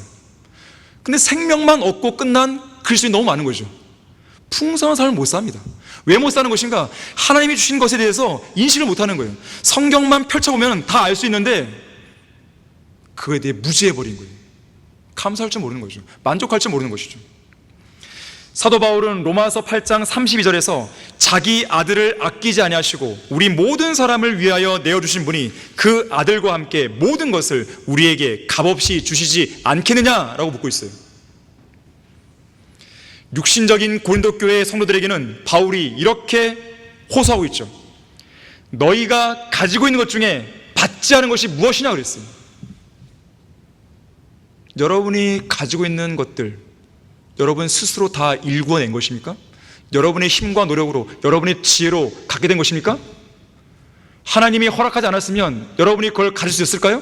근데 생명만 얻고 끝난 그리스도인이 너무 많은 거죠. 풍성한 삶을 못 삽니다. 왜 못 사는 것인가? 하나님이 주신 것에 대해서 인식을 못하는 거예요. 성경만 펼쳐보면 다 알 수 있는데 그거에 대해 무지해버린 거예요. 감사할 줄 모르는 거죠. 만족할 줄 모르는 것이죠. 사도 바울은 로마서 8장 32절에서 자기 아들을 아끼지 아니하시고 우리 모든 사람을 위하여 내어주신 분이 그 아들과 함께 모든 것을 우리에게 값없이 주시지 않겠느냐라고 묻고 있어요. 육신적인 고린도 교회의 성도들에게는 바울이 이렇게 호소하고 있죠. 너희가 가지고 있는 것 중에 받지 않은 것이 무엇이냐 그랬어요. 여러분이 가지고 있는 것들, 여러분 스스로 다 일구어낸 것입니까? 여러분의 힘과 노력으로, 여러분의 지혜로 갖게 된 것입니까? 하나님이 허락하지 않았으면 여러분이 그걸 가질 수 있을까요?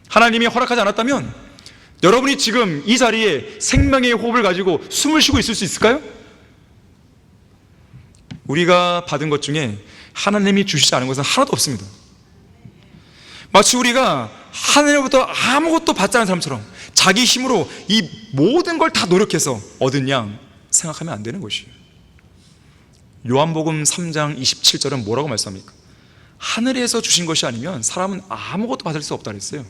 하나님이 허락하지 않았다면 여러분이 지금 이 자리에 생명의 호흡을 가지고 숨을 쉬고 있을 수 있을까요? 우리가 받은 것 중에 하나님이 주시지 않은 것은 하나도 없습니다. 마치 우리가 하나님으로부터 아무것도 받지 않은 사람처럼 자기 힘으로 이 모든 걸 다 노력해서 얻은 양 생각하면 안 되는 것이에요. 요한복음 3장 27절은 뭐라고 말씀합니까? 하늘에서 주신 것이 아니면 사람은 아무것도 받을 수 없다 그랬어요.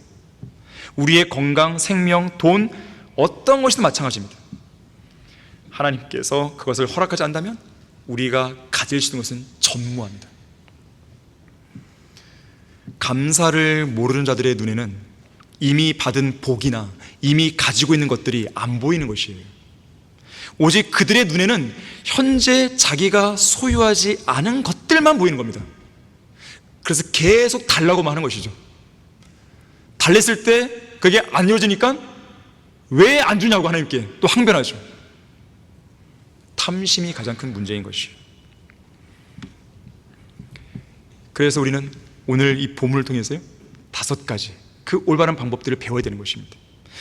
우리의 건강, 생명, 돈, 어떤 것이든 마찬가지입니다. 하나님께서 그것을 허락하지 않는다면 우리가 가질 수 있는 것은 전무합니다. 감사를 모르는 자들의 눈에는 이미 받은 복이나 이미 가지고 있는 것들이 안 보이는 것이에요. 오직 그들의 눈에는 현재 자기가 소유하지 않은 것들만 보이는 겁니다. 그래서 계속 달라고만 하는 것이죠. 달랬을 때 그게 안 이루어지니까 왜 안 주냐고 하나님께 또 항변하죠. 탐심이 가장 큰 문제인 것이에요. 그래서 우리는 오늘 이 본문을 통해서요 5가지 그 올바른 방법들을 배워야 되는 것입니다.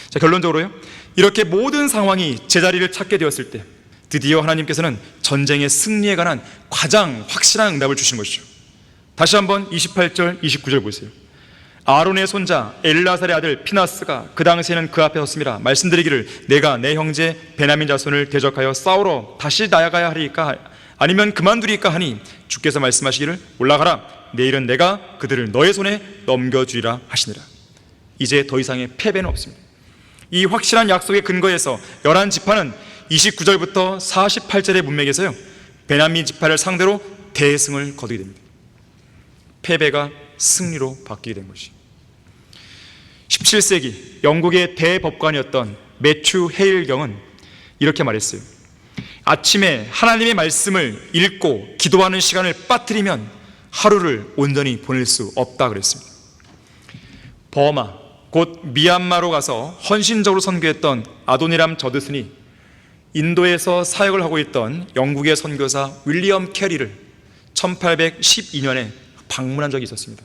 자, 결론적으로요, 이렇게 모든 상황이 제자리를 찾게 되었을 때 드디어 하나님께서는 전쟁의 승리에 관한 가장 확실한 응답을 주신 것이죠. 다시 한번 28절 29절 보세요. 아론의 손자 엘라살의 아들 피나스가 그 당시에는 그 앞에 섰습니다. 말씀드리기를 내가 내 형제 베냐민 자손을 대적하여 싸우러 다시 나아가야 하리까 아니면 그만두리까 하니 주께서 말씀하시기를 올라가라, 내일은 내가 그들을 너의 손에 넘겨주리라 하시니라. 이제 더 이상의 패배는 없습니다. 이 확실한 약속의 근거에서 11지파는 29절부터 48절의 문맥에서요 베냐민 지파를 상대로 대승을 거두게 됩니다. 패배가 승리로 바뀌게 된 것이 17세기 영국의 대법관이었던 매튜 헤일 경은 이렇게 말했어요. 아침에 하나님의 말씀을 읽고 기도하는 시간을 빠뜨리면 하루를 온전히 보낼 수 없다 그랬습니다. 버마 곧 미얀마로 가서 헌신적으로 선교했던 아도니람 저드슨이 인도에서 사역을 하고 있던 영국의 선교사 윌리엄 캐리를 1812년에 방문한 적이 있었습니다.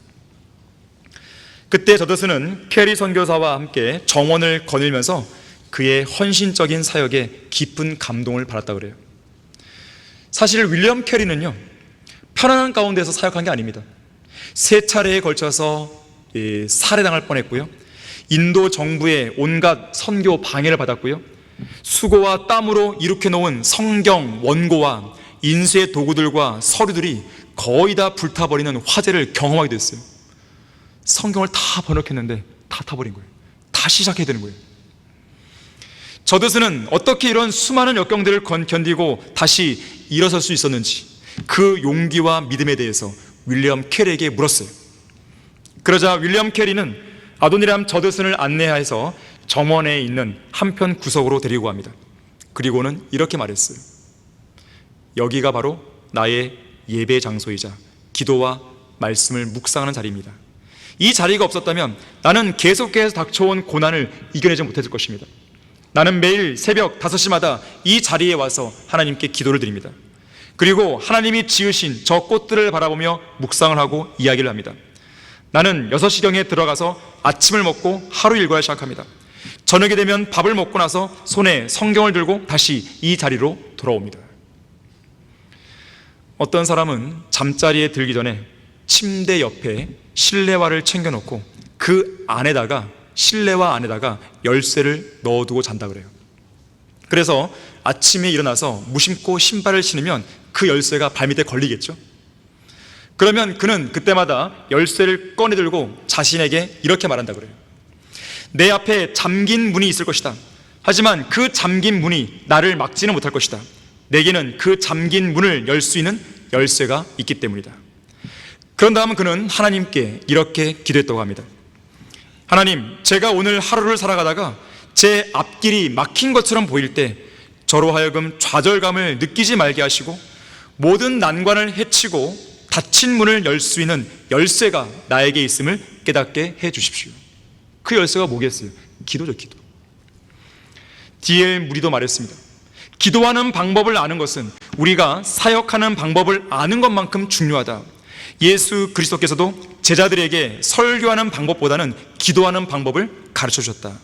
그때 저드슨은 캐리 선교사와 함께 정원을 거닐면서 그의 헌신적인 사역에 깊은 감동을 받았다 그래요. 사실 윌리엄 캐리는요 편안한 가운데서 사역한 게 아닙니다. 3차례에 걸쳐서 살해당할 뻔했고요, 인도 정부의 온갖 선교 방해를 받았고요, 수고와 땀으로 이룩해 놓은 성경 원고와 인쇄 도구들과 서류들이 거의 다 불타버리는 화재를 경험하게 됐어요. 성경을 다 번역했는데 다 타버린 거예요. 다시 시작해야 되는 거예요. 저드슨은 어떻게 이런 수많은 역경들을 견디고 다시 일어설 수 있었는지 그 용기와 믿음에 대해서 윌리엄 캐리에게 물었어요. 그러자 윌리엄 캐리는 아도니람 저드슨을 안내해서 정원에 있는 한편 구석으로 데리고 갑니다. 그리고는 이렇게 말했어요. 여기가 바로 나의 예배 장소이자 기도와 말씀을 묵상하는 자리입니다. 이 자리가 없었다면 나는 계속해서 닥쳐온 고난을 이겨내지 못했을 것입니다. 나는 매일 새벽 5시마다 이 자리에 와서 하나님께 기도를 드립니다. 그리고 하나님이 지으신 저 꽃들을 바라보며 묵상을 하고 이야기를 합니다. 나는 6시경에 들어가서 아침을 먹고 하루 일과를 시작합니다. 저녁이 되면 밥을 먹고 나서 손에 성경을 들고 다시 이 자리로 돌아옵니다. 어떤 사람은 잠자리에 들기 전에 침대 옆에 실내화를 챙겨놓고 그 안에다가 실내화 안에다가 열쇠를 넣어두고 잔다 그래요. 그래서 아침에 일어나서 무심코 신발을 신으면 그 열쇠가 발밑에 걸리겠죠. 그러면 그는 그때마다 열쇠를 꺼내 들고 자신에게 이렇게 말한다 그래요. 내 앞에 잠긴 문이 있을 것이다. 하지만 그 잠긴 문이 나를 막지는 못할 것이다. 내게는 그 잠긴 문을 열 수 있는 열쇠가 있기 때문이다. 그런 다음 그는 하나님께 이렇게 기도했다고 합니다. 하나님, 제가 오늘 하루를 살아가다가 제 앞길이 막힌 것처럼 보일 때 저로 하여금 좌절감을 느끼지 말게 하시고 모든 난관을 해치고 닫힌 문을 열 수 있는 열쇠가 나에게 있음을 깨닫게 해 주십시오. 그 열쇠가 뭐겠어요? 기도죠, 기도. D.L. 무리도 말했습니다. 기도하는 방법을 아는 것은 우리가 사역하는 방법을 아는 것만큼 중요하다. 예수 그리스도께서도 제자들에게 설교하는 방법보다는 기도하는 방법을 가르쳐 주셨다.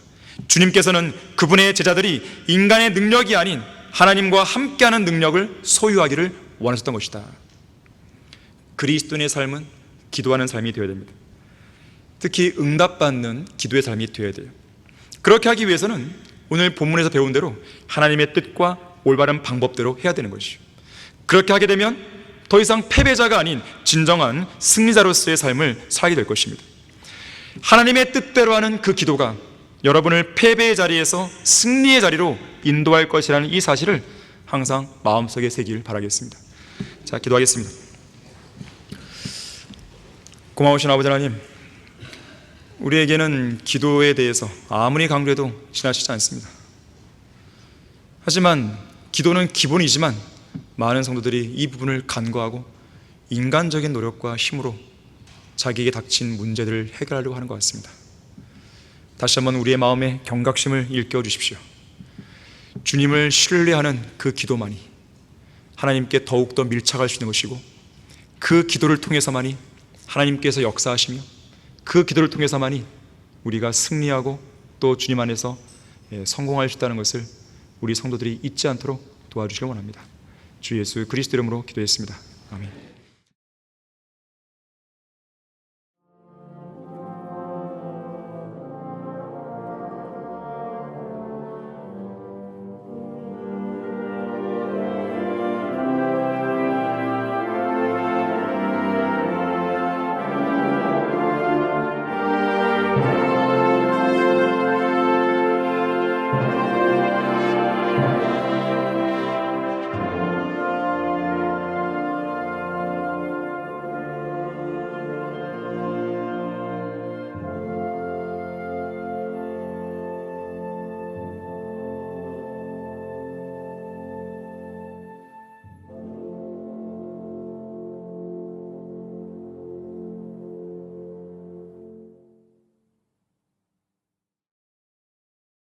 주님께서는 그분의 제자들이 인간의 능력이 아닌 하나님과 함께하는 능력을 소유하기를 원하셨던 것이다. 그리스도인의 삶은 기도하는 삶이 되어야 됩니다. 특히 응답받는 기도의 삶이 되어야 돼요. 그렇게 하기 위해서는 오늘 본문에서 배운 대로 하나님의 뜻과 올바른 방법대로 해야 되는 것이죠. 그렇게 하게 되면 더 이상 패배자가 아닌 진정한 승리자로서의 삶을 살게 될 것입니다. 하나님의 뜻대로 하는 그 기도가 여러분을 패배의 자리에서 승리의 자리로 인도할 것이라는 이 사실을 항상 마음속에 새기를 바라겠습니다. 자, 기도하겠습니다. 고마우신 아버지 하나님, 우리에게는 기도에 대해서 아무리 강조해도 지나치지 않습니다. 하지만 기도는 기본이지만 많은 성도들이 이 부분을 간과하고 인간적인 노력과 힘으로 자기에게 닥친 문제들을 해결하려고 하는 것 같습니다. 다시 한번 우리의 마음에 경각심을 일깨워 주십시오. 주님을 신뢰하는 그 기도만이 하나님께 더욱더 밀착할 수 있는 것이고, 그 기도를 통해서만이 하나님께서 역사하시며, 그 기도를 통해서만이 우리가 승리하고 또 주님 안에서 성공할 수 있다는 것을 우리 성도들이 잊지 않도록 도와주시길 원합니다. 주 예수 그리스도 이름으로 기도했습니다. 아멘.